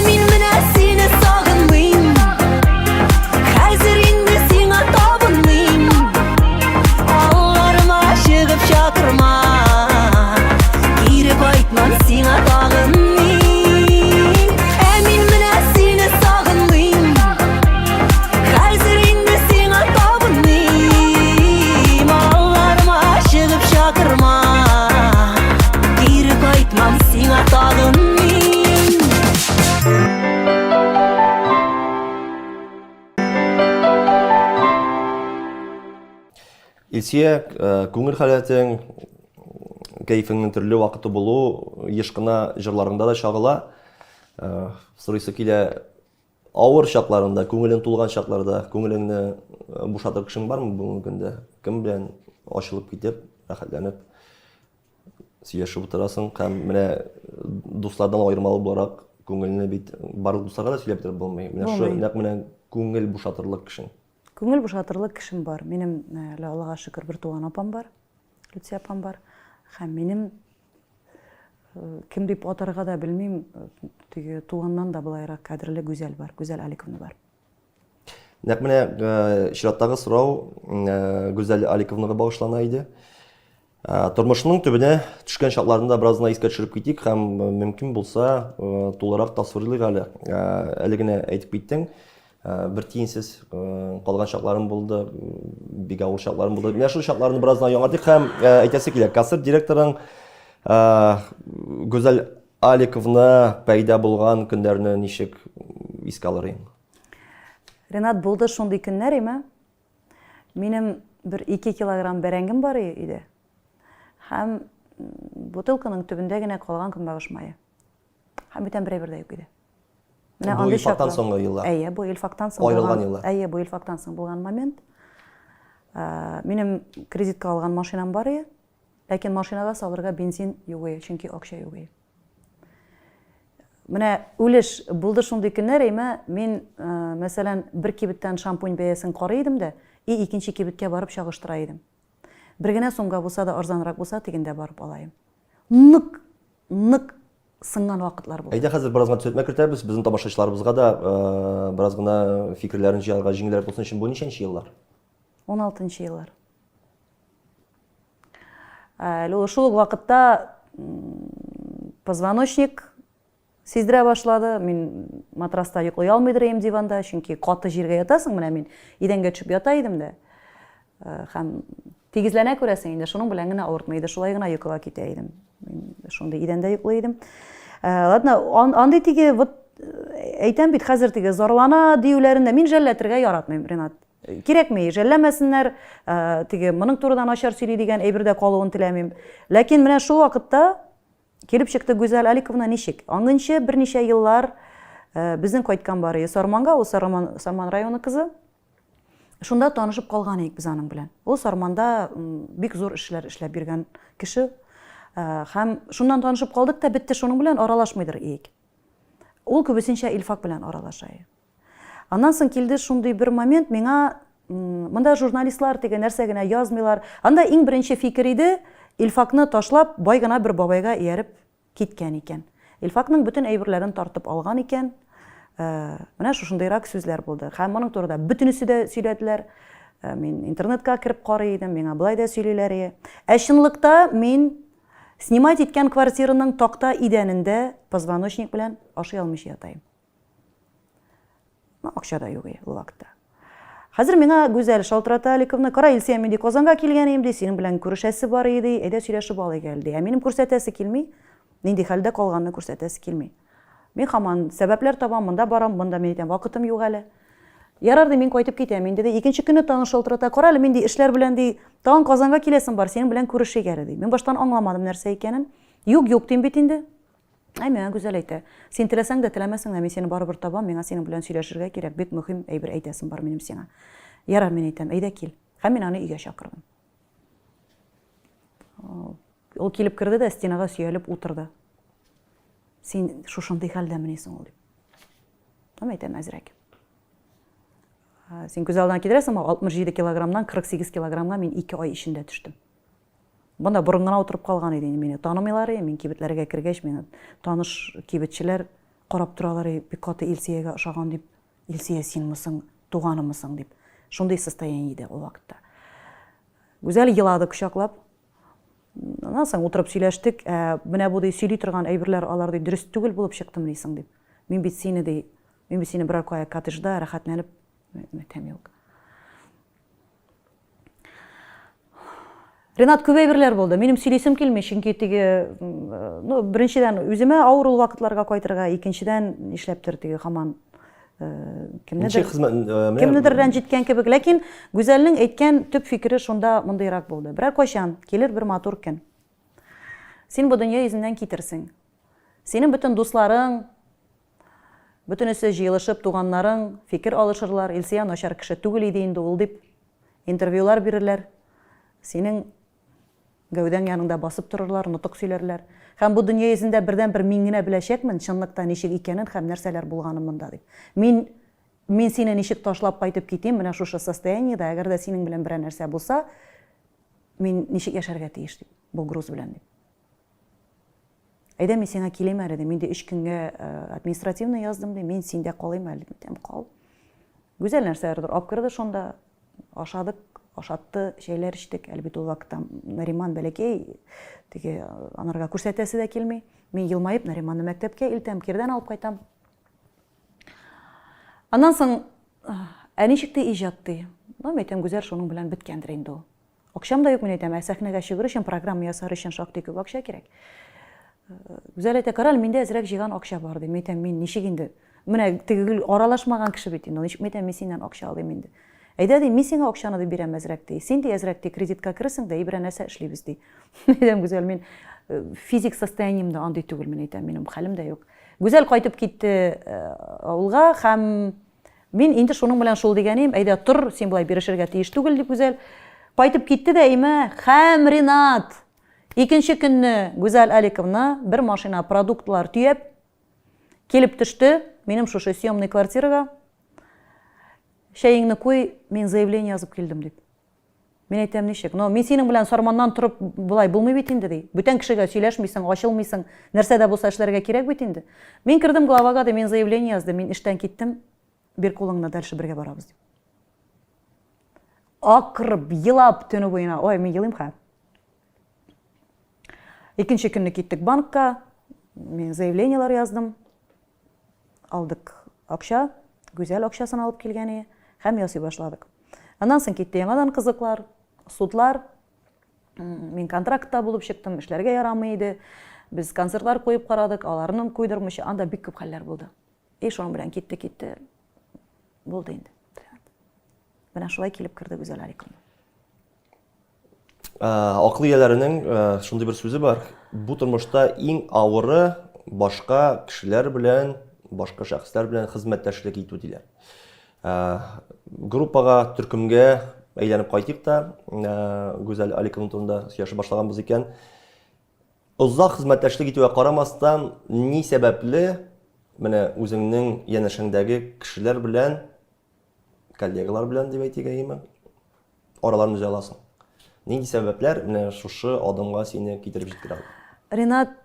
Мин менә сине сагынмыйм, хәзер инде сиңа табынмыйм, алларыма чыгып чакырма, кире кайтмам сиңа тагын мин. Мин менә сине сагынмыйм, хәзер инде сиңа табынмыйм, алларыма чыгып чакырма, кире кайтмам сиңа тагын мин. Илсия, күңел халәтең, кәйфеңнең төрле вакыты булу, еш кына җырларыңда да чагыла. Сорыйсы килә, авыр чакларында, күңелең тулган чакларда, күңелеңне бушатыр кешең бармы бүгенге көндә? Кем белән ачылып китеп, рәхәтләнеп сөйләшеп утырасың һәм менә дуслардан аермалы буларак күңелне бит барлык дусларга да сөйләп торып булмый. Менә шу нәкъ менә күңел бушатырлык кешең. Күңел бушатырлык кешем бар. Минем Аллаһка шөкер бер туган апам бар, Лүтсия апам бар. Һәм минем кем дип атарга да белмим, теге туганнан да булайрак кадерле Гүзәл бар, Гүзәл Аликовна бар. Нәкъ менә чираттагы сорау Гүзәл Аликовнага багышлана иде. Тормышның төбенә төшкән чакларында беразына искә төшереп китик һәм мөмкин булса тулырак тасвирлыйк әле. Әле генә әйтеп киттең. Бер тиенсез калган чакларым булды, бик авыр чакларым булды. Менә шул чакларны бераздан яңартыйк һәм әйтәсе килә. Касыр директорың Гүзәл Аликовна пайда булган көндәрне ничек искә алыр идең? Ренат, булды шундый көннәр име. Минем бер 2 килограмм бәрәңгем бар иде. Һәм бутылканың төбендә генә калган көнбагыш мае. Һәм бүтән берәр дә юк иде. Бу Илфактан соңгы еллар. Әйе, бу Илфактан соң Аерылган еллар. Әйе, бу Илфактан соң булган момент. Минем кредитка алган машинам бар иде. Ләкин машинага салырга бензин юк иде, чөнки акча юк иде. Менә үлеш булды шундый көннәр, әйме, мин, мәсәлән, бер кибеттән шампунь бәясен карый идем дә, икенче кибеткә барып чагыштыра идем. Бер генә сумга булса да, арзанрак булса, тигендә барып алайым. Нык сыңган вакытлар булды. Әйдә хәзер бераз гына төзәтмә кертәбез. Безнең тамашачыларыбызга да бераз гына фикерләрен җыярга җиңелрәк булсын өчен бу ничәнче еллар? 16 еллар. Шул ук вакытта позвоночник сиздерә башлады. Мин матраста йоклый алмый идем диванда, чөнки каты җиргә ятасың, менә мин идәнгә төшеп ята идем дә. Һәм тигезләнә күрәсең инде, шуның белән генә авыртмый иде, шулай гына йокыга китә идем. Мин шундый идәндә йоклый идем. Ладно, андый тиге вот әйтәм бит хәзер тиге зарлана диюләрендә мин жәлләтергә яратмыйм, Ринат. Кирәкми, жәлләмәсеннәр, тиге моның турыдан ашар сөйли дигән әйбердә калуын теләмим. Ләкин менә шул вакытта килеп чыкты Гүзәл Аликовна ничек? Аңынчы берничә еллар безнең кайткан бары Сарманга, ул Сарман районы кызы. Шунда танышып калган идек без аның белән. Ул Сарманда бик зур эшләр эшләп биргән кеше. Һәм шуннан танышып калдык та битте, шуның белән аралашмыйдыр идек. Ул күбесенчә Илфак белән аралаша. Аннан соң килде шундый бер момент, миңа монда журналистлар дигән нәрсә генә язмыйлар. Анда иң беренче фикер иде, Илфакны ташлап, бай гына бер бабайга ияреп киткән икән. Илфакның бөтен әйберләрен тартып алган икән. Менә шушындыйрак сүзләр булды. Һәм моның турында бөтенесе дә сөйләделәр. Мин интернетка кирип карый идем, миңа булай да сөйлиләр. Чынлыкта мин снимать иткән квартираның такта идәнендә позвоночник белән ашый алмыйча ятайм. Акча да юк ул вакытта. Хәзер миңа Гүзәл Шалтырата Аликовна, кара Илсия, мин Казанга килгән идем, синең белән күрешәсе бар иде, әйдә сөйләшеп алыйк әле. Минем күрсәтәсе килми, нинди хәлдә калганны күрсәтәсе килми. Мин һаман сәбәпләр табам, монда барам, монда мин әйтәм, вакытым юк әле. Ярар ди, мин кайтып китәм инде. Икенче көнне таныш Шалтырата, кара әле, мин ди эшләр белән ди, тагын Казанга киләсем бар, синең белән күрешик әле ди. Мин баштан аңламадым нәрсә икәнен. Юк дим бит инде. Миңа Гүзәл әйтә, син теләсәң дә, теләмәсәң дә, мин сине барыбер табам, миңа синең белән сөйләшергә кирәк, бик мөһим әйбер әйтәсем бар минем сиңа. Ярар, мин әйтәм, әйдә кил. Һәм мин аны өйгә чакырдым. Ул килеп керде дә стенага сөялеп утырды. Син шушындый хәлдәме соң ул дип. Һәм әйтәм, әзрәк. Син күз алдына китерәсең, 67 килограммнан 48 килограммга мин 2 ай эчендә төштем. Бunda борын гына утырып калган иде, мине танымыйлар, мин кибетләргә кергәч, мине таныш кибетчеләр карап торалар, бик каты Илсиягә ошаган дип, Илсия синмисең, туганымысың дип. Шундый состояние иде ул вакытта. Гүзәл елады кочаклап. Аннан соң утырып сөйләштек, менә бу ди сөйли торган әйберләр алар ди дөрес түгел булып чыктым дисең дип. Мин бит сине берәр кая коттеджда рәхәтләнеп мәтәм юк. Ринат, күп әйберләр булды. Минем сөйлисем килми, чөнки теге, беренчедән үземә авыр ул вакытларга кайтырга, икенчедән нишләптер теге һаман кемнедер рәнҗиткән кебек. Ләкин Гүзәлнең әйткән төп фикере шунда мондыйрак булды. Берәр кайчан килер бер матур көн. Син бу дөнья йөзеннән китерсең. Синең бөтен дусларың, бөтенесе җыелышып, туганнарың фикер алышырлар. Илсия начар кеше түгел иде инде ул дип интервьюлар бирерләр. Синең гәүдәң янында басып торырлар, нутык сөйләрләр. Һәм бу дөнья йөзендә бердән бер мин генә беләчәкмен, чынлыкта ничек икәнен һәм нәрсәләр булганын монда дип. Мин сине ничек ташлап кайтып китим, менә шушы состояниедә, әгәр дә синең белән берәр нәрсә булса, мин ничек яшәргә тиеш дип, бу груз белән дип. Әйдә, мин сиңа киләм әле дип, мин дә 3 көнгә административный яздым дип, мин синдә калыйм әле дип, кал. Гүзәл нәрсәләрдер алып керде шунда, ашадык. Ашатты, şeyler içtik. Әлбәттә ул вакытта Нариман бәләкәй, теге анарга күрсәтәсе дә килми. Мин елмаеп Нариманны мәктәпкә илтәм, кирдән алып кайтам. Аннан соң ничек тә иҗатты. Әйтәм, Гүзәл шуның белән биткәндер инде ул. Акчам да юк, мин әйтәм, сәхнәгә чыгыр өчен, программа ясар өчен шактый күп акча кирәк. Гүзәл әйтә, карал, миндә әзрәк җыйган акча бар ди. Мин әйтәм, мин ничек инде? Менә теге аралашмаган кеше бит инде. Ничек әйтәм, мин синнән акча алдым инде. Әйдә ди, мин сиңа акчаны да бирәм әзрәк ди. Син дә әзрәк ди кредитка керсең дә, ибрә нәрсә эшлибез ди. Әйтәм, Гүзәл, мин физик состояниемда андый түгел, мин әйтәм, минем хәлем дә юк. Гүзәл кайтып китте авылга һәм мин инде шуның белән шул дигәнем, әйдә тор, син булай бирешергә тиеш түгел дип Гүзәл кайтып китте дә әйме, һәм Ринат икенче көнне Гүзәл Аликовна бер машина продуктлар төяп келіп түшті, менің шушы съемный квартираға, шәйіңні қой, мен заявление yazып келдім деп. Мен айтам нешек, но мен сенің білән сарманнан тұрып бұлай болмай бет инде дей. Бүтән кішіге сөйләшмейсің, ашылмайсың, нәрсә дә болса эшләргә кирәк бит инде. Мен кірдім главага да, мен заявление яздым, мен іштен кеттім, бер қолыңна дальше бірге барабыз деп. Ақырып, елап түні бойына, ой, мен елайым қа. Екінші күнні кеттік банкка, мен заявлениялар яздым, алдық ақша, güzel ақшасын алып келгені, һәм ясый башладық. Андан соң кетті яңадан қызықлар, судлар, мен контрактта болып шықтым, эшләргә ярамайды, біз концертлар қойып қарадық, аларының қойдырмышы, анда бик көп хәлләр болды. Шоның белән кетті, болды енді. Менә шулай килеп кірді Гүзәл Аликова. Ақыл ияләренең шундый бер сүзе бар. Бу тормышта иң авыры башка кешеләр белән, башка шәхесләр белән хезмәттәшлек итү диләр. Группага, төркемгә әйләнеп кайтыйк та, Гүзәл Аликова турында сөйләшә башлаганбыз икән. Озак хезмәттәшлек итүгә карамастан, ни сәбәпле менә үзеңнең янәшәңдәге кешеләр белән, коллегалар белән дип әйтергә, араларны үзе аласың? Нинди сәбәпләр менә шушы адымга сине китереп җиткерә? Ринат,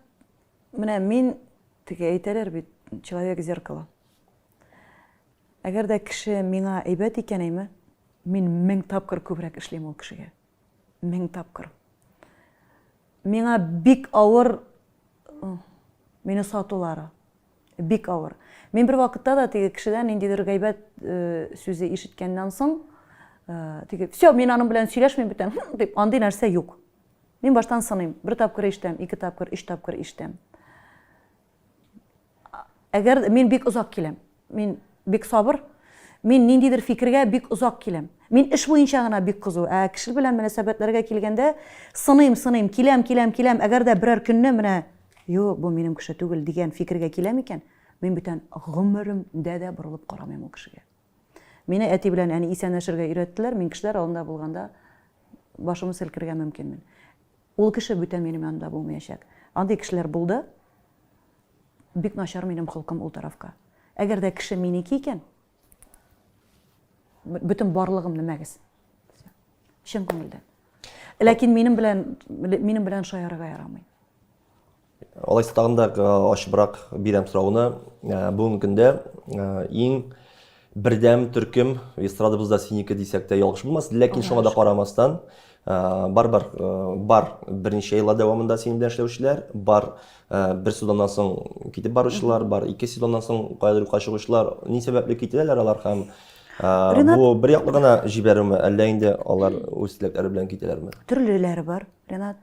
менә мин теге әйтәләр бит, человек зеркало. Әгәр дә кеше миңа әйбәт икән әйме, мин 1000 тапкыр күбрәк эшлим ул кешегә. 1000 тапкыр. Миңа бик авыр мине сатулары. Бик авыр. Мин бер вакытта да теге кешедән ниндидер гайбәт сүзе ишеткәннән соң, теге, все, мин аның белән сөйләшмим бүтән, дип, андый нәрсә юк. Мин баштан сыным, 1 тапкыр ишетәм, 2 тапкыр, 3 тапкыр ишетәм. Әгәр мин бик озак киләм, мин бик сабыр, мин ниндидер фикергә бик озак киләм. Мин эш буенча гына бик кызу, кеше белән мөнәсәбәтләргә килгәндә сыным, киләм, әгәр дә берәр көнне менә, юк, бу минем кеше түгел дигән фикергә киләм икән, мин бүтән гомеремдә дә борылып карамыйм ул кешегә. Мине әти белән әни исәнләшергә өйрәттеләр, мин кешеләр алдында булганда башымны селкергә мөмкинмен. Ул кеше бүтән минем янымда булмаячак. Андый кешеләр булды. Бик начар минем холкым ул тарафка. Әгәр дә кеше минеке икән, бүтән барлыгым нимәгез? Чын күңелдән. Ләкин минем белән шаярырга ярамый. Алайса тагында ачыбрак бирәм сорауны. Бүгенге көндә иң бердәм төркем эстрадабызда синеке дисәк тә ялгыш булмас, ләкин шуңа да карамастан бар берничә еллар дәвамында синең белән эшләүчеләр, бар бер сезоннан соң китеп баручылар, бар 2 сезоннан соң кайдыр качыгучылар. Ни сәбәпле китәләр алар һәм бу бер яклы гына җибәрүме, әллә инде алар үз теләкләре белән китәләрме? Төрлеләре бар, Ренат.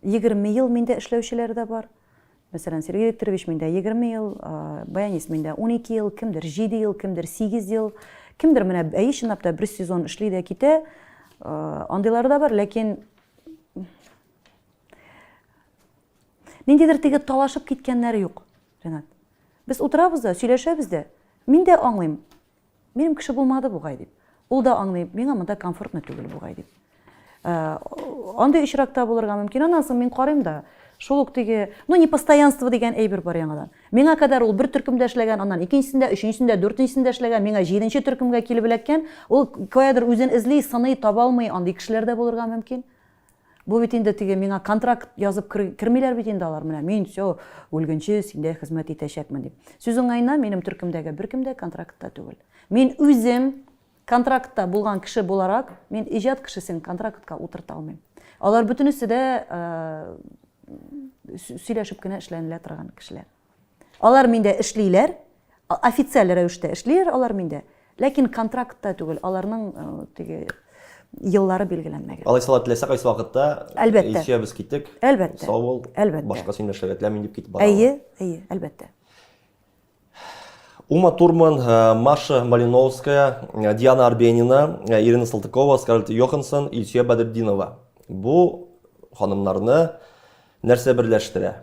20 ел миндә эшләүчеләр дә бар. Мәсәлән, Сергей Викторович миндә 20 ел, Баянис миндә 12 ел, кемдер 7 ел, кемдер 8 ел, кемдер менә чынлап та 1 сезон эшли дә китә. Андыйлар да бар, ләкин ниндидер теге талашып киткәннәре юк, Ренат. Без утырабыз да, сөйләшәбез дә. Мин дә аңлыйм. Минем кеше булмады бугай дип. Ул да аңлый, миңа монда комфортно түгел бугай дип. Андый очракта булырга мөмкин. Аннан соң мин карыйм да, шул ук теге, непостоянство дигән әйбер бар яңадан. Миңа кадәр ул бер төркемдә эшләгән, аннан икенчесендә, өченчесендә, дүртенчесендә эшләгән, миңа 7нче төркемгә килеп эләккән, ул каядыр үзен эзли, сыный, таба алмый, андый кешеләр дә булырга мөмкин. Бу бит инде теге миңа контракт язып кирмиләр бит инде алар менә. Мин все үлгәнче синдә хезмәт итәчәкмен дип. Сүз уңайына минем төркемдәге беркем дә контрактта түгел. Мин үзем контрактта булган кеше буларак, мин иҗат кешесен контрактка утырта алмыйм. Алар бөтенесе дә сөйләшеп кенә эшләнелә торган кешеләр. Алар миндә эшлиләр, официаль рәвештә эшлиләр алар миндә, ләкин контрактта түгел, аларның теге еллары билгеләнмәгән. Алайса теләсә кайсы вакытта ишәбез киттек. Әлбәттә. Сау бул. Башка син эшләргә теләмим дип китеп бара. Әйе, әлбәттә. Ума Турман, Маша Малиновская, Диана Арбенина, Ирина Салтыкова, Скарлетт Йоханссон, Илсөя Бәдретдинова. Бу ханымнарны нәрсә берләштерә?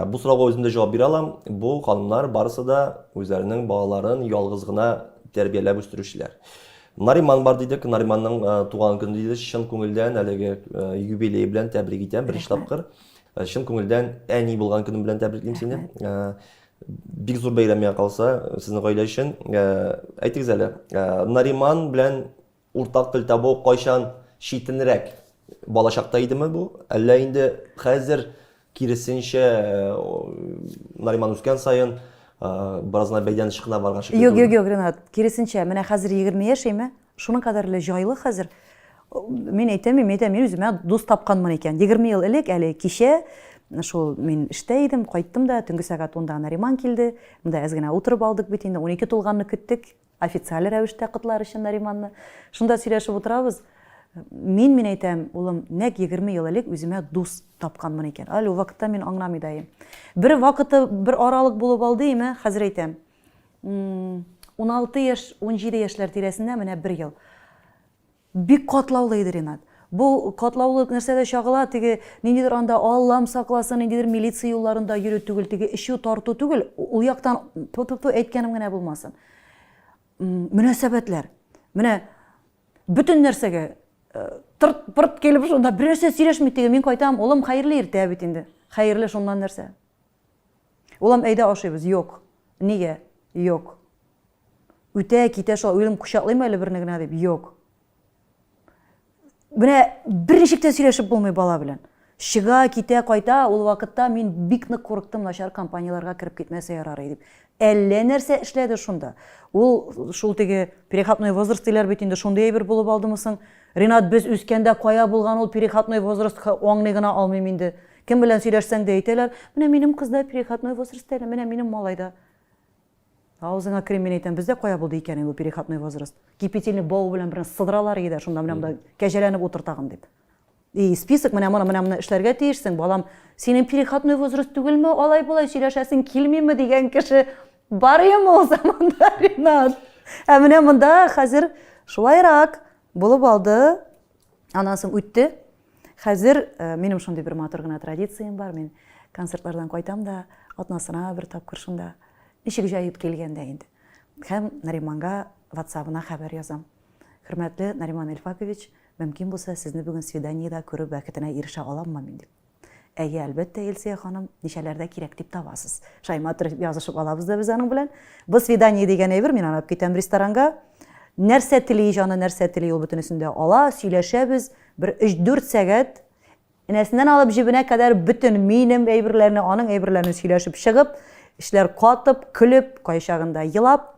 Бу сорауга үзем дә җавап бирә алам. Бу ханымнар барысы да үзләренең балаларын ялгыз гына тәрбияләп үстерүчеләр. Нариман бар дидек, Нариманның туган көне диде, чын күңелдән әлеге юбилей белән тәбрик итәм, беренче тапкыр. Чын күңелдән әни булган көнең белән тәбриклим сине. Бик зур бәйрәмгә калса, сезнең гаилә өчен. Әйтегез әле, Нариман белән уртак тел табу кайчан читенрәк балачакта идеме бу? Әллә инде хәзер киресенчә Нариман үскән саен birazdan beyden çıkına vargan şekilde. Yok Renat. Керісінше, менә хәзер 20 яшейме, шуның кадәрле җайлы хәзер. Мин әйтәм, мин үземә дус тапканмын икән. 20 ел элек, әле кичә, шул мин эштә идем, кайттым да, төнге сәгать 10-да Нариман килде. Монда әз генә утырып алдык бит инде, 12 тулганны көттек. Официаль рәвештә котлар өчен Нариманны. Шунда сөйләшеп утырабыз. Мин әйтәм, улым, нәк 20 ел элек үземә дус тапканмын икән. Әле ул вакытта мин аңламый да идем. Бер вакыты бер аралык булып алды име, хәзер әйтәм. 16 яшь, 17 яшьләр тирәсендә менә 1 ел. Бик катлаулы иде Ренат. Бу катлаулы нәрсәдә чагыла, теге ниндидер анда Аллам сакласын, ниндидер милиция юлларында йөрү түгел, теге ишү тарту түгел, ул яктан әйткәнем генә булмасын. Мөнәсәбәтләр. Менә бүтән нәрсәгә тырт келіп шунда бір нәрсе сөйләшмәй теге мин кайтам, улым хәерле иртә бит инде. Хәерле шуннан нәрсә? Улым әйдә ашыйбыз. Юк. Нигә? Юк. Үтә китә шул үлем кучаклыймы әле берне генә дип? Юк. Менә бер ничектә сөйләшеп булмый бала белән. Чыга, китә, кайта, ул вакытта мин бик нык курыктым, начар компанияларга кирип китмәсә ярар дип. Әллә нәрсә эшләде шунда. Ул шул теге переходной возраст диләр бит инде, шундый әйбер булып алдымысың? Ренат, без үскәндә кая булган ул переходной возраст аңлый гына алмыйм инде. Кем белән сөйләшсәң дә әйтәләр, менә минем кызда переходной возраст әле, менә минем малайда. Авызыңа крем мин әйтәм, бездә кая булды икән ул переходной возраст? Кипятильный бау белән бер сыдыралар иде, шунда менә кәҗәләнеп утыртагын дип. Список менә моны эшләргә тиешсең, балам, синең переходной возраст түгелме, алай-болай сөйләшәсең килмиме дигән кеше бар име ул заманда, Ренат? Менә монда хәзер шулайрак булып алды, аннан соң үтте. Хәзер минем шундый бер матур гына традициям бар, мин концертлардан кайтам да, атнасына бер тапкыр шунда ничек җаеп килгәндә инде. Һәм Нариманга WhatsApp-ына хәбәр язам. Хөрмәтле Нариман Илфакович, мөмкин булса сезне бүген свиданиедә күрү бәхетенә ирешә аламмы мин дип. Әйе, әлбәттә, Илсия ханым, ничәләрдә кирәк дип табасыз. Шайматыр язышып алабыз да без аның белән. Бу свидание дигән әйбер, мин алып китәм ресторанга. Нәрсә тели җаны, нәрсә тели ул бөтенесендә ала, сөйләшәбез. Бер 3-4 сәгать инәсеннән алып җибенә кадәр бөтен минем әйберләрне, аның әйберләрен сөйләшеп чыгып, эшләр катып, көлеп, кайчагында елап,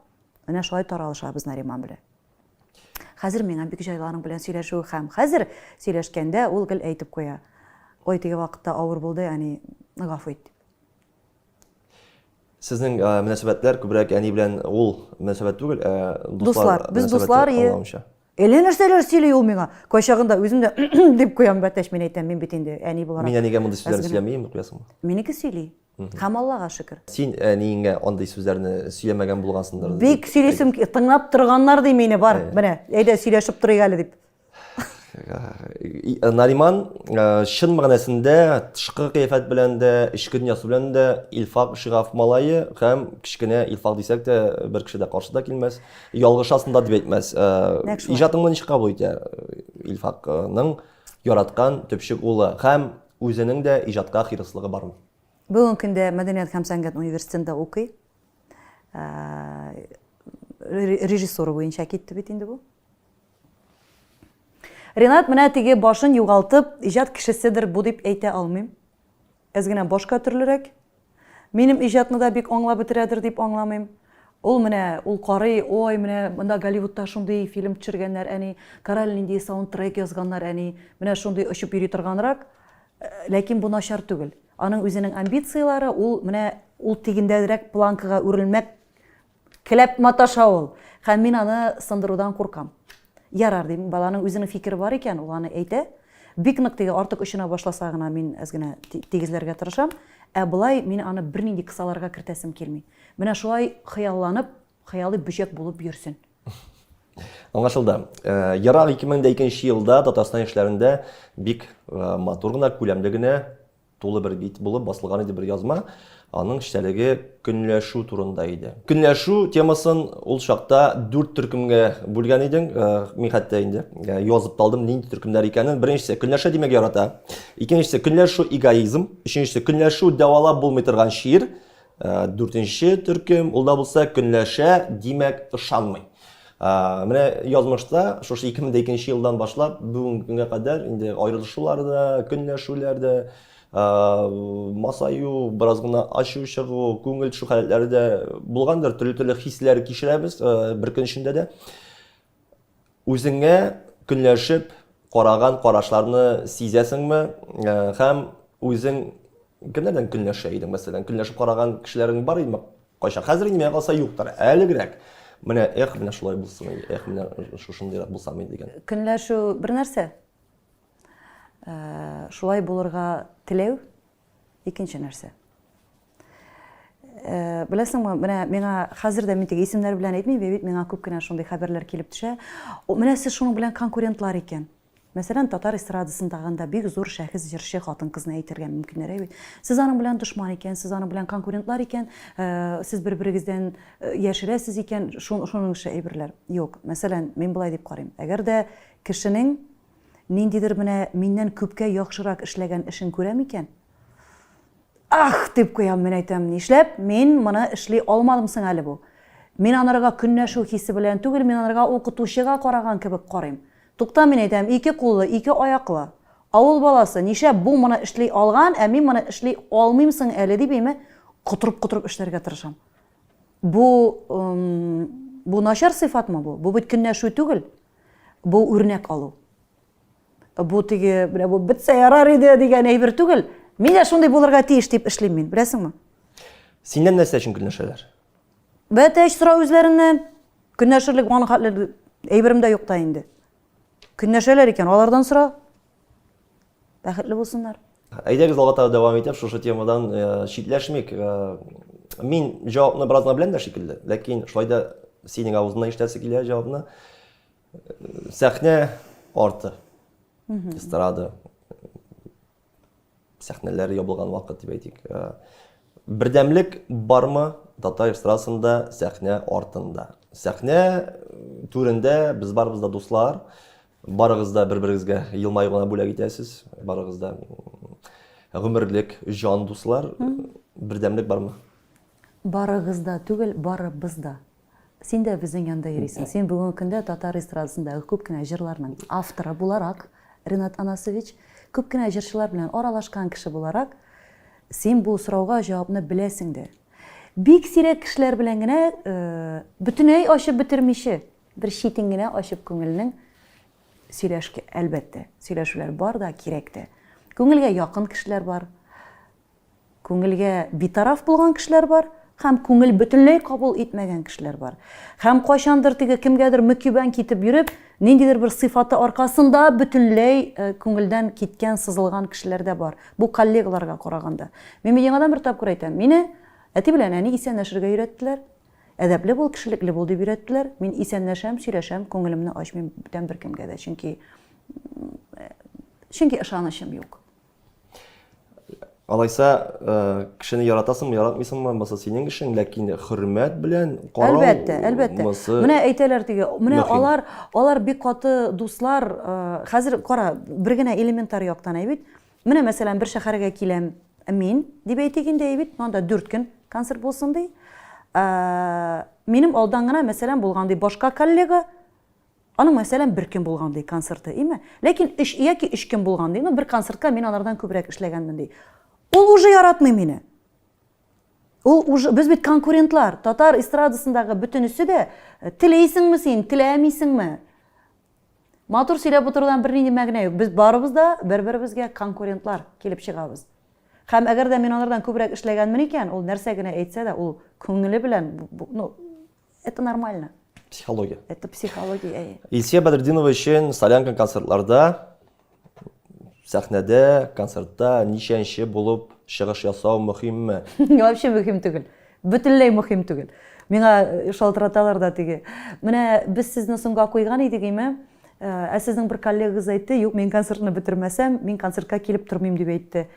менә шулай таралышабыз Нариман белән. Хәзер миңа бик җайлы аның белән сөйләшү һәм хәзер сөйләшкәндә ул гел әйтеп куя. Ой, теге вакытта авыр булды, яни гафу ит. Сезнең мөнәсәбәтләр күбрәк әни белән ул мөнәсәбәт түгел, дуслар. Без дуслар, әле нәрсәләр сөйли ул миңа. Кайчагында үзем дә дип куям, бәтәш мин әйтәм, мин бит инде әни буларак. Мин әнигә мондый сүзләрне сөйләмим, куясыңмы? Минеке сөйли. Һәм Аллага шөкер. Син әниеңә андый сүзләрне сөйләмәгән булгансыңдыр. Бик сөйлисем, тыңлап торганнар ди мине бар. Менә, әйдә сөйләшеп торыйк әле дип. Нариман шын мәгънәсендә тышкы кыяфәт белән дә, ичке дөньясы белән дә Илфак Шигав малае һәм кичкенә Илфак дисәк тә бер кеше дә каршыда килмәс. Ялгыш астында дип әйтмәс. Иҗатыңны ничек кабул итә Илфакның яраткан төпчек улы һәм үзенең дә иҗатка хирыслыгы бармы? Бүген көндә Мәдәният һәм сәнгать университетында укый. Режиссура буенча китте бит инде бу. Ренат менә теге башын югалтып, иҗат кешеседер бу дип әйтә алмыйм. Әз генә башка төрлерәк. Минем иҗатны да бик аңлап бетерәдер дип аңламыйм. Ул менә, ул карый, ой, менә монда Голливудта шундый фильм төшергәннәр, әни, карал нинди саундтрек язганнар, әни, менә шундый очып йөри торганрак. Ләкин бу начар түгел. Аның үзенең амбициялары, ул менә ул тигендәрәк планкага үрелмәк келәп маташа ул. Һәм мин аны сындырудан куркам. Ярар дим, баланың үзенең фикере бар икән, ул аны әйтә. Бик нык теге артык очына башласа гына мин әз генә тигезләргә тырышам. Булай мин аны бернинди кысаларга кертәсем килми. Менә шулай хыялланып, хыялый бөҗәк булып йөрсен. Аңлашылды. Ярар 2002 елда Татарстан эшләрендә бик матур гына, күләмле генә тулы бер бит булып басылган иде бер язма. Аның эчтәлеге көнләшү турында иде. Көнләшү темасын ул чакта 4 төркемгә бүлгән идең. Мин хәтта инде язып талдым нинди төркемнәр икәнен. Беренчесе көнләшә димәк ярата. Икенчесе көнләшү эгоизм. Өченчесе көнләшү дәвалап булмый торган шиир. Дүртенче төркем ул да булса көнләшә димәк ышанмый. Менә язмышта шушы 2002 елдан башлап бүгенге көнгә кадәр инде аерылышуларда, көнләшүләрдә, масаю, бераз гына ачу чыгу, күңел төшү хәлләре дә булгандыр, төрле хисләр кичерәбез бер көн эчендә дә. Үзеңә көнләшеп караган карашларны сизәсеңме һәм үзең кемнәрдән көнләшә идең, мәсәлән, көнләшеп караган кешеләрең бар идеме? Кайчан? Хәзер инде миңа калса юктыр, әлегрәк. Менә менә шулай булсын, менә шушындыйрак булсам инде дигән. Көнләшү бер нәрсә. Шулай булырга теләү икенче нәрсә. Беләсеңме, менә миңа хәзер дә мин теге исемнәр белән әйтмим, бит миңа күп кенә шундый хәбәрләр килеп төшә. Менә сез шуның белән конкурентлар икән. Мәсәлән, татар эстрадасындагында бик зур шәхес җырчы хатын-кызны әйтергә мөмкиннәр бит. Сез аның белән дошман икән, сез аның белән конкурентлар икән, сез бер-берегездән яшерәсез икән, шуның эше әйберләр. Юк, мәсәлән, мин булай дип карыйм. Әгәр дә кешенең ниндидер менә миннән күпкә яхшырак эшләгән эшен күрәм икән, ах, дип куям, мин әйтәм, нишләп мин моны эшли алмадым соң әле бу. Мин анарга көнләшү хисе белән түгел, мин анарга укытучыга караган кебек карыйм. Тукта, мин әйтәм, 2 куллы, 2 аяклы. Авыл баласы, нишләп бу моны эшли алган, ә мин моны эшли алмыйм соң әле дип әйме, котырып эшләргә тырышам. Бу начар сыйфатмы бу? Бу бит көнләшү түгел. Бу үрнәк алу. Бу теге, бу битсә ярар иде дигән әйбер түгел. Мин дә шундый булырга тиеш дип эшлим мин, беләсеңме? Синнән нәрсә өчен көнләшәләр? Бәтәч сорау үзләреннән. Көнләшерлек аны хәтле әйберем дә юкта инде. Көнләшәләр икән, алардан сора. Бәхетле булсыннар. Әйдәгез алга дәвам итеп, шушы темадан читләшмик. Мин җавапны бераздан беләм дә шикелле, ләкин шулай да синең авызыңнан ишетәсе килә җавапны. Сәхнә арты. Эстрада. Сәхнәләр ябылган вакыт дип әйтик. Бердәмлек бармы татар эстрадасында сәхнә артында? Сәхнә түрендә без барыбыз да дуслар. Барыгыз да бер-берегезгә елмаю гына бүләк итәсез. Барыгыз да гомерлек җан дуслар. Бердәмлек бармы? Барыгыз да түгел, барыбыз да. Син дә безнең янда йөрисең. Син бүгенге көндә татар эстрадасындагы күп кенә җырларның авторы буларак, Ренат Анасович, күп кенә җырчылар белән аралашкан кеше буларак, син бу сорауга җавапны беләсең дә. Бик сирәк кешеләр белән генә бөтенләй ачып бетермичә, бер читен генә ачып күңелнең сөйләшкә әлбәттә. Сөйләшүләр бар да, кирәк тә. Күңелгә якын кешеләр бар. Күңелгә битараф булган кешеләр бар. Һәм күңел бөтенләй кабул итмәгән кешеләр бар. Һәм кайчандыр теге кемгәдер мөкибән китеп йөреп, ниндидер бер сыйфаты аркасында бөтенләй күңелдән киткән, сызылган кешеләр дә бар. Бу коллегаларга караганда. Мин яңадан бер тапкыр әйтәм, мине әти белән әни исәнләшергә өйрәттеләр. Әдәпле бул, кешелекле бул дип өйрәттеләр. Мин исәнләшәм, сөйләшәм, күңелемне ачмыйм бүтән бер кемгә дә, чөнки ышанычым юк. Алайса, кешене яратасыңмы, яратмыйсыңмы, булса синең эшең, ләкин хөрмәт белән карау. Әлбәттә. Менә әйтәләр теге, менә алар бик каты дуслар, хәзер кара, бер генә элементар яктан әйбит. Менә мәсәлән, бер шәһәргә киләм, мин дип әйтик инде әйбит, монда 4 көн концерт булсын ди. Минем алдан гына мәсәлән булган ди башка коллега, аның мәсәлән 1 көн булган ди концерты, име? Ләкин яки 3 көн булган ди, бер концертка мин алардан күбрәк эшләгәнмен ди. Ул уже яратмый мине. Ул уже без бит конкурентлар. Татар эстрадасындагы бөтенесе дә теләйсеңме син, теләмисеңме? Матур сөйләп утырудан бернинди мәгънә юк. Без барыбыз да бер-беребезгә конкурентлар килеп чыгабыз. Һәм әгәр дә мин алардан күбрәк эшләгәнмен икән, ул нәрсә генә әйтсә дә, ул күңеле белән, это нормально. Психология. Это психология. Илсия Бәдретдинова өчен Солянка концертларда сәхнәдә, концертта ничәнче булып чыгыш ясау мөһимме? Вообще мөһим түгел. Бөтенләй мөһим түгел. Миңа шалтыраталар да теге. Менә без сезне соңга куйган идек, име? Сезнең бер коллегагыз әйтте, юк, мин концертны бетермәсәм, мин концертка килеп тормыйм дип әйтте.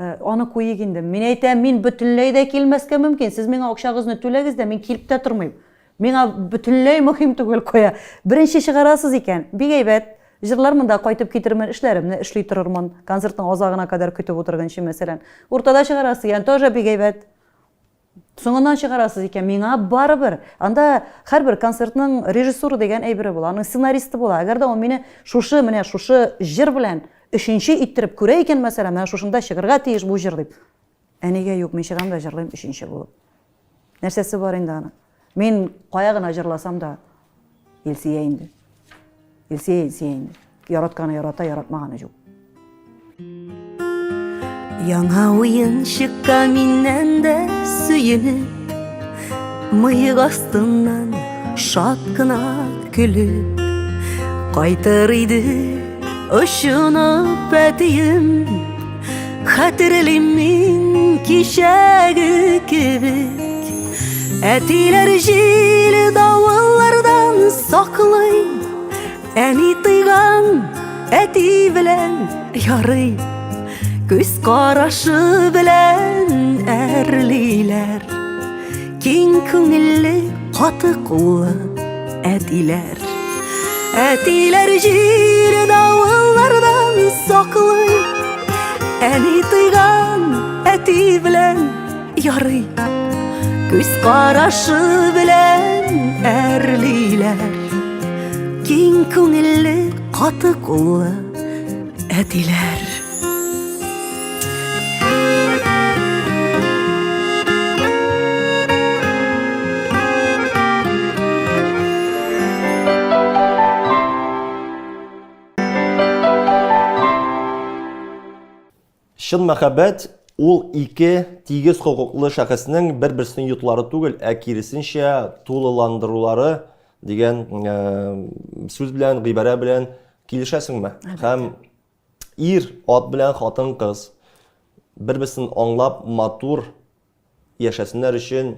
аны куйык инде. Мин әйтәм, мин бөтенләй дә килмәскә мөмкин. Сез миңа акчагызны түләгез дә, мин килеп тә тормыйм. Миңа бөтенләй мөһим түгел куя. Беренче чыгарасыз икән. Бик әйбәт. Җырлар монда кайтып китермен, эшләремне эшли торырмын. Концертның азагына кадәр көтеп утырганчы мәсәлән. Уртада чыгарасыз икән, тоже бик әйбәт. Соңыннан чыгарасыз икән, миңа барыбер. Анда һәрбер концертның режиссуры дигән әйбере була, аның сценаристы була. Әгәр дә ул мине шушы җыр белән өченче иттереп күрә икән, мәсәлән, менә шушында чыгарга тиеш бу җыр дип. Әнигә юк, мин чыгам да җырлыйм өченче булып. Нәрсәсе бар инде аны? Мин кая гына җырласам да илсия инде. Илсия инде. Яратканы ярата, яратмаганы юк. Яңа уен чыкка миннән дә сөенеп, мыек астыннан шат кына көлеп, кайтыр иде очынып әтием, хәтерлим мин кичәге кебек. Әтиләр җил давыллардан саклый, әни тыйган әти белән ярый. Күз карашы белән әрлиләр, киң күңелле, каты куллы әтиләр. Әтиләр җир давыллардан саклый, әни тыйган әти белән ярый. Күз карашы белән әрлиләр, киң күңелле, каты куллы әтиләр. Шын мәхәббәт ул ике тигез хокуклы шәхеснең бер-берсен ютлары түгел, ә киресенчә тулыландырулары дигән сүз белән, гыйбарә белән килешәсеңме? Һәм ир ат белән хатын кыз бер-берсен аңлап матур яшәсеннәр өчен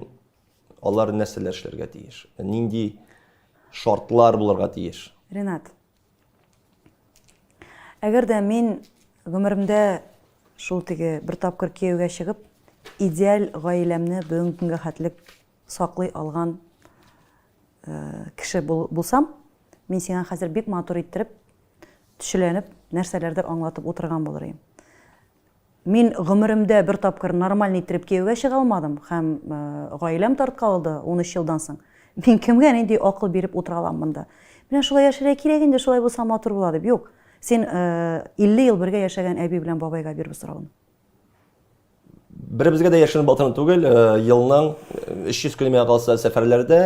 алар нәрсәләр эшләргә тиеш? Нинди шартлар булырга тиеш? Ренат, әгәр дә мин гомеремдә шул теге бер тапкыр кияүгә чыгып, идеаль гаиләмне бүгенге көнгә хәтлек саклый алган кеше булсам, мин сиңа хәзер бик матур иттереп, төшеләнеп, нәрсәләрдер аңлатып утырган булыр идем. Мин гомеремдә бер тапкыр нормаль иттереп кияүгә чыга алмадым һәм гаиләм тарткалды 13 елдан соң. Мин кемгә нинди акыл биреп утыра алам монда? Менә шулай яшәргә кирәк инде, шулай булса матур була дип. Юк. Сен 50 ел бергә яшәгән әби белән бабайга бир бу сорауны. Беребезгә дә яшен балтаны түгел, елның 300 километр калса сәфәрләрдә,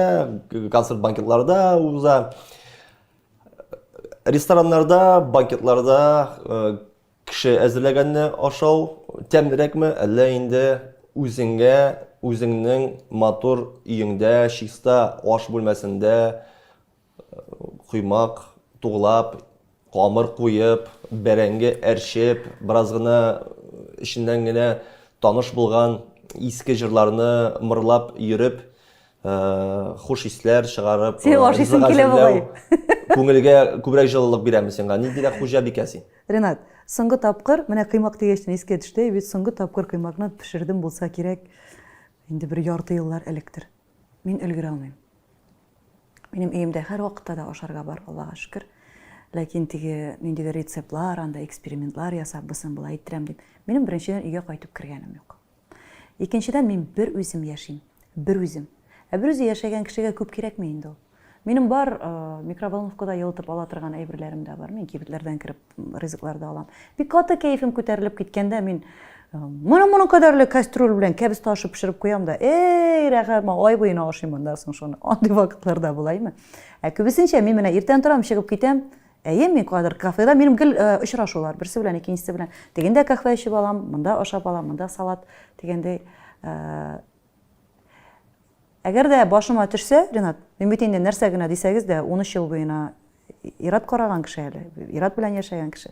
концерт банкетларда уза. Рестораннарда, банкетларда кеше әзерләгәнне ашау тәмлерәкме, әллә инде үзеңнең матур өеңдә, чиста аш бүлмәсендә куймак тугылап, камыр куеп, бәрәңге әрчеп, бераз гына эченнән генә таныш булган иске җырларны мырлап йөреп, хуш исләр чыгарып, Син ашыйсың килә бугай. Күңелгә күбрәк җылылык бирәме сиңа? Нинди дә хуҗа бикәсин? Ренат, соңгы тапкыр, менә кыймак дигәчтән искә төште, бит соңгы тапкыр кыймакны пешердем булса кирәк, инде бер ярты еллар электер. Мин өлгерә алмыйм. Минем өемдә һәр вакытта да ашарга бар, Аллага шөкер. Ләкин теге ниндидер рецептлар, анда экспериментлар ясап, бысын була иттерәм дип. Минем беренчедән өйгә кайтып кергәнем юк. Икенчедән мин бер үзем яшим, бер үзем. Ә бер үзе яшәгән кешегә күп кирәкме инде ул? Минем бар микроволновкада йылытып ала торган әйберләрем дә бар. Мин кибетләрдән кирип ризыкларда алам. Бик каты кәефем күтәрелеп киткәндә мин моны кадәрле кастрюль белән кәбез ташып пешереп куям да, рәхәт, ай буена ашыйм монда соң шуны. Андый вакытларда булаймы? Ә күбесенчә мин менә иртән торам, чыгып китәм. Мин кадәр кафеда минем гел очрашулар, берсе белән икенчесе белән. Дигәндә кафе эчеп алам, монда ашап алам, монда салат дигәндәй. Әгәр дә башыма төшсә, Ренат, мин бит инде нәрсә генә дисәгез дә 13 ел буена ират караган кеше әле, ират белән яшәгән кеше.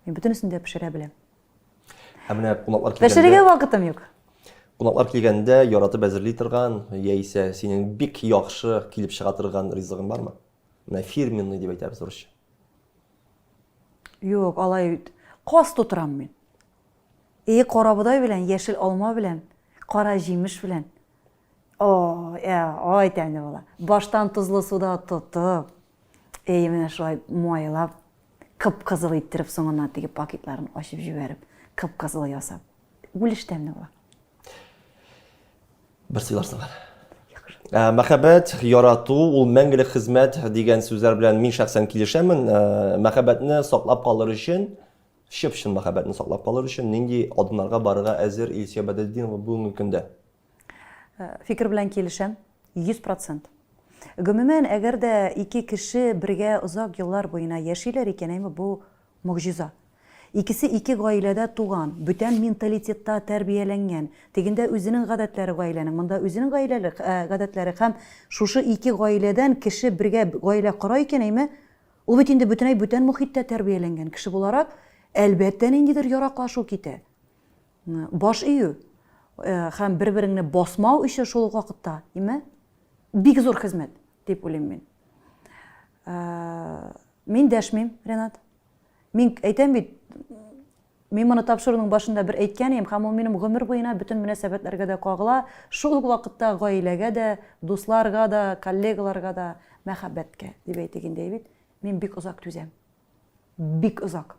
Мин бөтенесен дә пешерә беләм. Менә кунаклар Пешерергә вакытым юк. Кунаклар килгәндә яратып әзерли торган, яисә синең бик яхшы килеп чыга торган ризыгың бармы? Менә фирменный дип әйтәбез русча. Юк, алай кас тутырам мин. Карабудай белән, яшел алма белән, кара җимеш белән. Ай тәмле була. Баштан тузлы суда тотып, менә шулай майлап, кып-кызыл иттереп, соңыннан теге пакетларын ачып җибәреп, кып-кызыл ясап. Үлеш тәмле була. Бер сөйләрсең. Мәхәббәт, ярату, ул мәңгелек хезмәт дигән сүзләр белән мин шәхсән килешәмен. Мәхәббәтне саклап калыр өчен, чын мәхәббәтне саклап калыр өчен нинди адымнарга барырга әзер Илсөя Бәдретдинова бүгенге көндә? Фикер белән килешәм, 100%. Гомумән, әгәр дә ике кеше бергә озак еллар буена яшиләр икән, бу могҗиза. Икесе ике гаиләдә туган, бүтән менталитетта тәрбияләнгән. Тегендә үзенең гадәтләре гаиләнең, монда үзенең гадәтләре һәм шушы ике гаиләдән кеше бергә гаилә кора икән, ул бит инде бүтән мөхиттә тәрбияләнгән кеше буларак, әлбәттә ниндидер яраклашу китә. Баш ию һәм бер-береңне басмау ише шул вакытта, бик зур хезмәт дип уйлыйм мин. Мин дәшмим, Ренат. Мин әйтәм бит, мин моны тапшыруның башында бер әйткән идем, һәм ул минем гомер буена бүтән мөнәсәбәтләргә дә кагыла, шул вакытта гаиләгә дә, дусларга да, коллегаларга да, мәхәббәткә дип әйтгәндәй бит, мин бик озак түзәм. Бик озак.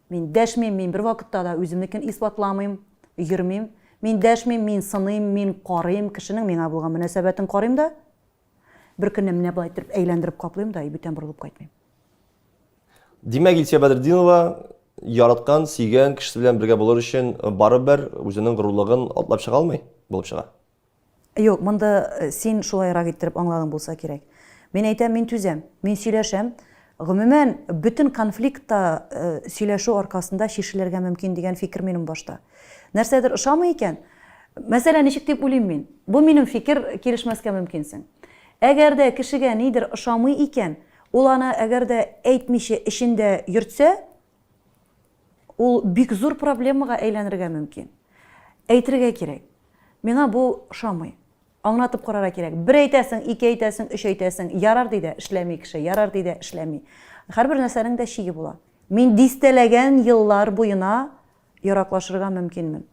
Мин дәшмим, мин бер вакытта да үземнекен исбатламыйм, йөрмим. Мин дәшмим, мин сыным, мин карыйм, кешенең миңа булган мөнәсәбәтен карыйм да, бер көнне менә булай итеп әйләндереп каплыйм да, бүтән борылып кайтмыйм. Димәк, Илсөя Бәдретдинова яраткан, сөйгән кешесе белән бергә булыр өчен барыбер үзенең горурлыгын атлап чыга алмый, булып чыга. Юк, монда син шулайрак иттереп аңладың булса кирәк. Мин әйтәм, мин түзәм, мин сөйләшәм. Гомумән, бүтән конфликтта сөйләшү аркасында шишелергә мөмкин дигән фикер минем башта. Нәрсәдер ошамый икән? Мәсәлән, ничек дип уйлыйм мин? Бу минем фикер, килешмәскә мөмкинсең. Әгәр дә кешегә нидер ошамый икән, ул аны әгәр дә әйтмичә эчендә йөртсә, ул бик зур проблемага әйләнергә мөмкин. Әйтергә кирәк. Миңа бу ошамый. Аңлатып карарга кирәк. Бер әйтәсең, ике әйтәсең, өч әйтәсең, ярар диде, эшләми кеше, ярар диде, эшләми. Һәрбер нәрсәнең дә шиге була. Мин дистәләгән еллар буена яраклашырга мөмкинмен.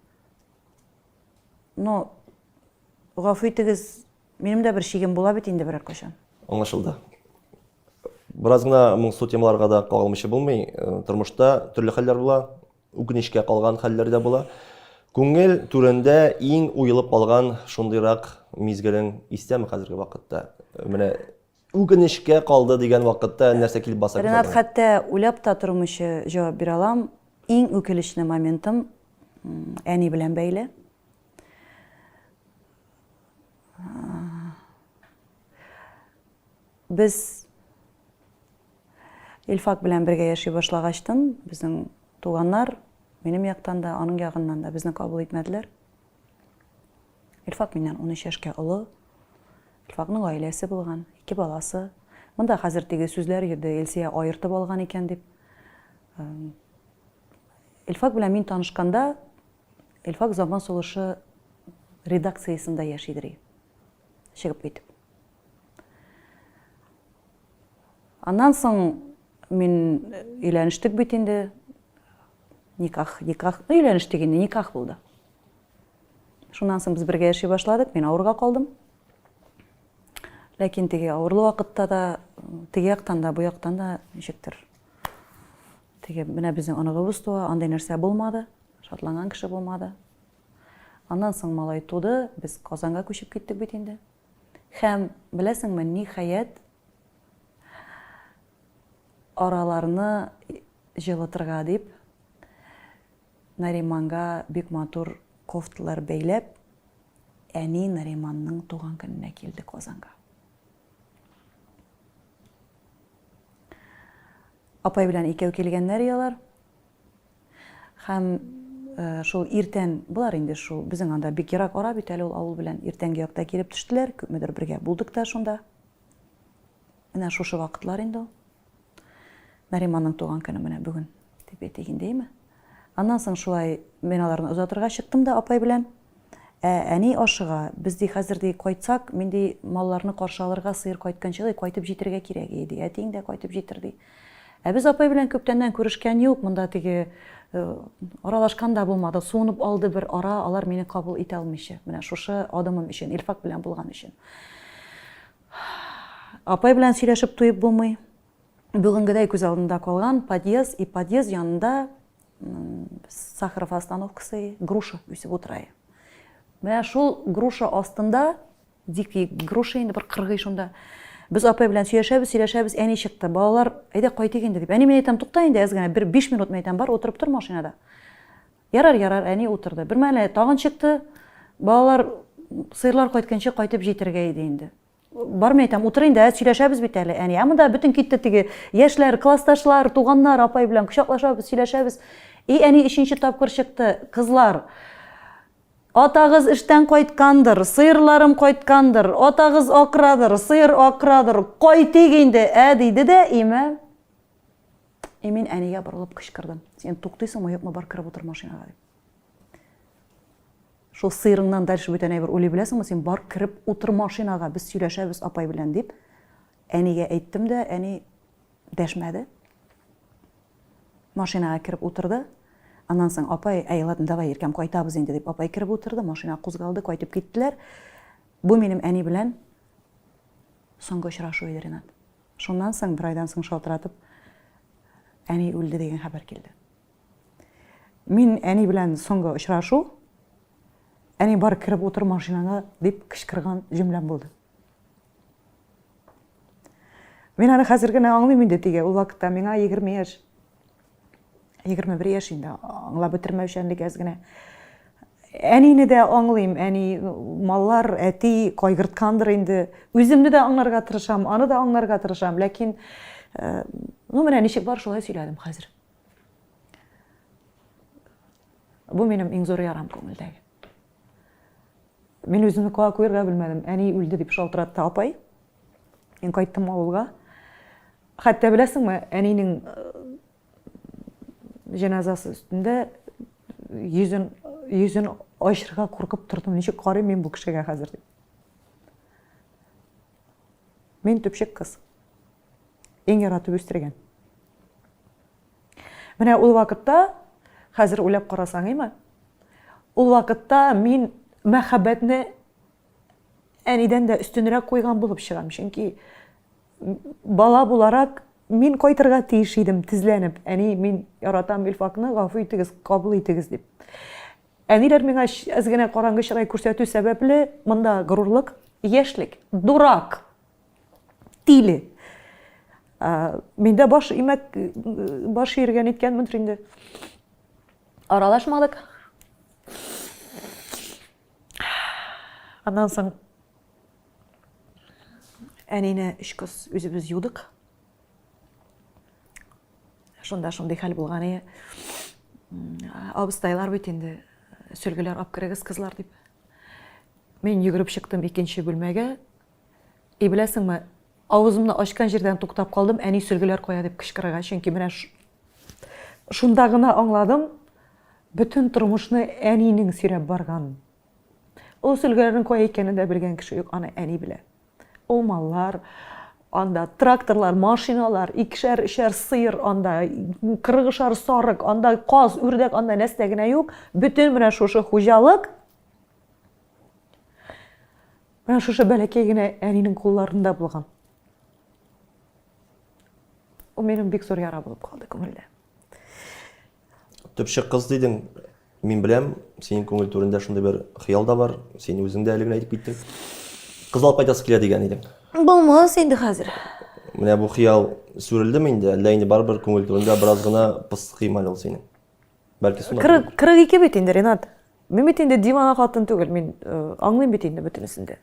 Но гафу итегез, минем дә бер шигем була бит инде берәр кайчан. Аңлашылды. Бераз гына моңсу темаларга да кагылмыйча булмый. Тормышта төрле хәлләр була, үкенечкә калган хәлләр дә була. Күңел түрендә иң уелып калган шундыйрак мизгелең истәме хәзерге вакытта? Менә үкенечкә калды дигән вакытта нәрсә килеп баса? Ренат, хәтта уйлап та тормыйча җавап бирә алам. Иң үкенечле моментым әни белән бәйле. Без Илфак белән бергә яши башлагачтан, безнең туганнар минем яктан да, аның ягыннан да безне кабул итмәделәр. Илфак миннән 13 яшькә олы. Илфакның гаиләсе булган, 2 баласы. Монда хәзер теге сүзләр йөрде, Илсөя аертып алган икән дип. Илфак белән мин танышканда, Илфак Заман Сулышы редакциясында яшидер. Чыгып китеп. Аннан соң мин өйләнештек бит инде. Никах, өйләнештек инде, никах булды. Шуннан соң без бергә яши башладык, мин авырга калдым. Ләкин теге авырлы вакытта да, теге яктан да, бу яктан да ничектер. Теге менә безнең аныгыбыз туа, андай нәрсә булмады, шатланган кеше булмады. Аннан соң малай туды, без Казанга күчеп киттек бит инде. Һәм беләсеңме, ниһаять араларны җылытырга дип Нариманга бик матур кофталар бәйләп, әни Нариманның туган көненә килде Казанга. Апай белән икәү килгәннәр ялар. Һәм шул иртән, булар инде шул, безнең анда бик ерак ара бит әле ул авыл белән, иртәнге якта килеп төштеләр, күпмедер бергә булдык та шунда. Менә шушы вакытлар инде ул. Нариманның туган көне менә бүген дип әйтгәндәйме? Аннан соң шулай мен аларны озатырга чыктым да апай белән. Әни ашыга, без ди хәзер ди кайтсак, мин ди малларны каршы алырга сыер кайтканчы кайтып җитәргә кирәк иде. Әтиң дә кайтып җитер ди. Без апай белән күптәннән күрешкән юк, монда теге аралашкан да булмады. Суынып алды бер ара, алар мине кабул итә алмыйча. Менә шушы адымым өчен, Илфак белән булган өчен. Апай белән сөйләшеп туеп булмый. Бүгенгедәй күз алдында калган подъезд и подъезд янында Сахаров остановкасы груша үсеп утыра. Менә шул груша астында дикий груша инде бер кыргый шунда. Без апай белән сөйләшәбез, әни чыкты. Балалар, әйдә кайтыйк инде дип. Әни мен әйтәм, тукта инде, әз генә бер 5 минут әйтәм, бар, утырып тор машинада. Ярар, әни утырды. Бер мәле тагын чыкты. Балалар сыерлар кайтканчы кайтып җитәргә иде инде. Бар мен әйтәм, утыр инде, сөйләшәбез бит әле. Әни, монда бөтен китте теге яшьләр, классташлар, туганнар, апай белән кочаклашабыз, сөйләшәбез. Әни 3нче тапкыр чыкты. Кызлар, атагыз эштән кайткандыр, сыерларым кайткандыр, атагыз акырадыр, сыер акырадыр, кайтыйк инде, диде дә, име. Мин әнигә борылып кычкырдым. Сен туктыйсыңмы, юкмы, бар киреп утыр машинага дип. Шул сыерыңнан дальше бүтән әйбер уйлый беләсеңме, сен бар киреп утыр машинага, без сөйләшәбез апай белән дип. Әнигә әйттем дә, әни дәшмәде. Машинага киреп утырды. Аннан соң апай, ладно, давай, иркәм, кайтабыз инде дип, апай киреп утырды, машина кузгалды, кайтып киттеләр. Бу минем әни белән соңгы очрашу иде, Ринат. Шуннан соң бер айдан соң шалтыратып, әни үлде дигән хәбәр килде. Мин әни белән соңгы очрашу, әни бар киреп утыр машинага дип кычкырган җөмләм булды. Мин аны хәзер генә аңлыйм инде тиге, ул вакытта миңа 20 яшь. 21 яшь инде, аңлап бетермәүчәнлек әз генә. Әнине дә аңлыйм, әни маллар, әти кайгырткандыр инде. Үземне дә аңларга тырышам, аны да аңларга тырышам, ләкин менә ничек бар шулай сөйләдем хәзер. Бу минем иң зур ярам күңелдәге. Мин үземне кая куярга белмәдем. Әни үлде дип шалтыратты апай. Мин кайттым авылга. Хәтта беләсеңме, әнинең җеназасы өстендә йөзен ачырга куркып тордым. Ничек карыйм мин бу кешегә хәзер дип. Мин төпчек кыз. Иң яратып үстергән. Менә ул вакытта, хәзер уйлап карасаң, име? Ул вакытта мин мәхәббәтне әнидән дә өстенрәк куйган булып чыгам. Чөнки бала буларак мин кайтырга тиеш идем, тезләнеп. Әни, мин яратам Илфакны, гафу итегез, кабул итегез дип. Әниләр миңа әз генә караңгы чырай күрсәтү сәбәпле монда горурлык, яшьлек, дурак, тиле. Миндә баш иергән иткәнмендер инде. Аралашмадык. Аннан соң әнине 3 кыз үзебез юдык. Шунда шундый хәл булган иде. Абыстайлар бит инде сөлгеләр алып керегез кызлар дип. Мин йөгереп чыктым 2нче бүлмәгә. Беләсеңме, авызымны ачкан җирдән туктап калдым, әни сөлгеләр кая дип кычкырырга, чөнки менә шунда гына аңладым, бөтен тормышны әнинең сөйрәп барган. Ул сөлгеләрнең кая икәнен дә белгән кеше юк, аны әни белә. Ул маллар, анда тракторлар, машиналар, 2-3 сыер, анда 40 сарык, анда каз, үрдәк, анда нәрсә генә юк. Бөтен менә шушы хуҗалык, менә шушы бәләкәй генә әнинең кулларында булган. Ул минем бик зур яра булып калды күңелдә. Төпчек кыз дидең, мин беләм, синең күңел түрендә шундый бер хыял да бар, син үзең дә әле генә әйтеп киттең. Кыз алып кайтасы килә дигән идең. Булмас инде хәзер. Менә бу хыял сүрелдеме инде, әллә инде барбер күңел түрендә бераз гына пысык иман ул синең. Бәлки сунда. 42 бит инде, Ринат. Мин бит инде дивана хатын түгел, мин аңлыйм бит инде бөтенесен дә.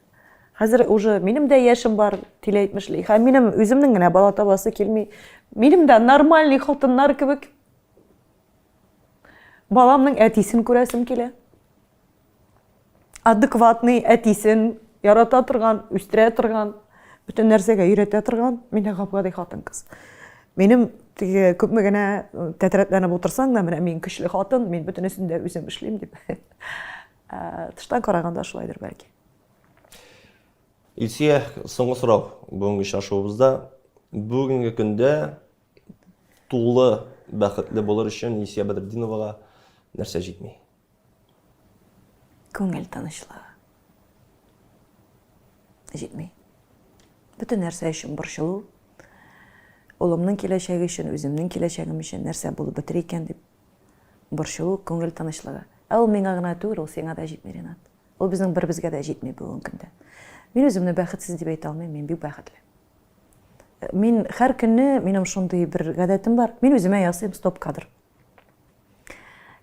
Хәзер уже минем дә яшем бар, тиле 70-лек. Һәм минем үземнең генә бала табасы килми. Минем дә нормаль хатыннар кебек. Баламның әтисен күрәсем килә. Адекватный әтисен ярата торган, үстерә торган, бөтен нәрсәгә өйрәтә торган, мине гапкадай хатын кыз. Минем теге күпме генә тәтрәтләнеп утырсаң да, менә мин көчле хатын, мин бөтенесен дә үзем эшлим дип. Тыштан караганда шулайдыр бәлки. Илсия, соңгы сорау бүгенге шашуыбызда. Бүгенге көндә тулы бәхетле булыр өчен Илсия Бәдретдиновага нәрсә җитми? Күңел тынычлыгы. Җитми. Бөтен нәрсә өчен борчылу, улымның киләчәге өчен, үземнең киләчәгем өчен нәрсә булып бетер икән дип борчылу, күңел тынычлыгы. Ә ул миңа гына түгел, ул сиңа да җитми, Ринат. Ул безнең беребезгә дә җитми бүгенге көндә. Мин үземне бәхетсез дип әйтә алмыйм, мин бик бәхетле. Мин һәр көнне минем шундый бер гадәтем бар. Мин үземә ясыйм стоп кадр.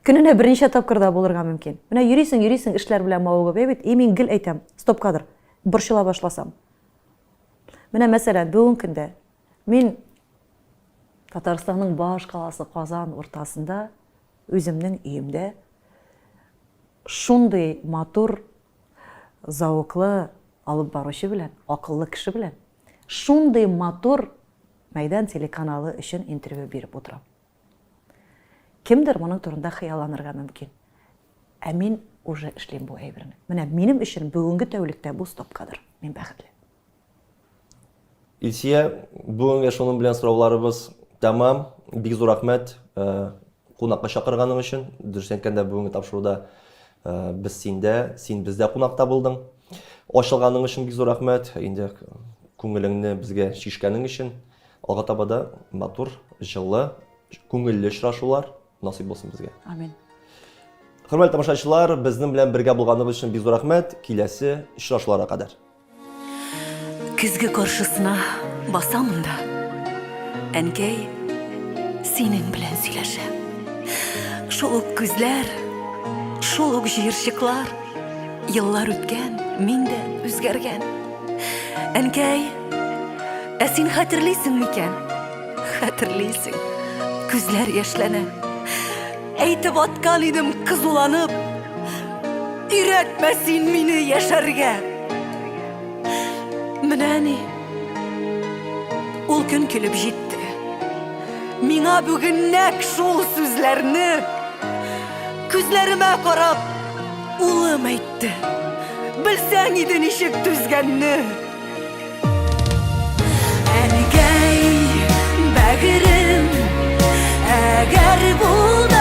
Көненә берничә тапкыр да булырга мөмкин. Менә йөрисең, эшләр белән мавыгып, бит, мин гел әйтәм, стоп кадр. Борчыла башласам. Менә мәсәлән, бүгенге көндә мин Татарстанның баш каласы Казан уртасында үземнең өемдә шундый матур, зауыклы алып баручы белән, акыллы кеше белән, шундый матур мәйдан телеканалы өчен интервью биреп утырам. Кемдер моның турында хыялланырга мөмкин. Ә мин уже эшлим бу әйберне. Менә минем өчен бүгенге тәүлектә бу стоп кадр. Мин бәхетле. Илсия, бүгенге шуның белән сорауларыбыз тәмам. Бик зур рәхмәт кунакка чакырганың өчен. Дөрес әйткәндә, бүгенге тапшыруда без син бездә кунакта булдың. Ачылганың өчен бик зур рәхмәт. Инде күңелеңне безгә шишкәнең өчен. Алга таба да матур, җылы, күңелле очрашулар насыйп булсын безгә. Амин. Хөрмәтле тамашачылар, безнең белән бергә булганыбыз өчен бик зур рәхмәт. Киләсе очрашуларга кадәр. Күзге каршысына басамын да, әнкәй, синең белән сөйләшәм. Шул ук күзләр, шул ук җыерчыклар, еллар үткән, мин дә үзгәргән. Әнкәй, ә син хәтерлисең микән? Хәтерлисең, күзләр яшьләнә. Әйтеп аткан идем кызуланып, өйрәтмә син мине яшәргә. Менә ни, ул көн килеп җитте. Миңа бүген нәкъ шул сүзләрне күзләремә карап улым әйтте. Белсәң иде ничек түзгәнне. Әнкәй, бәгырем, әгәр булды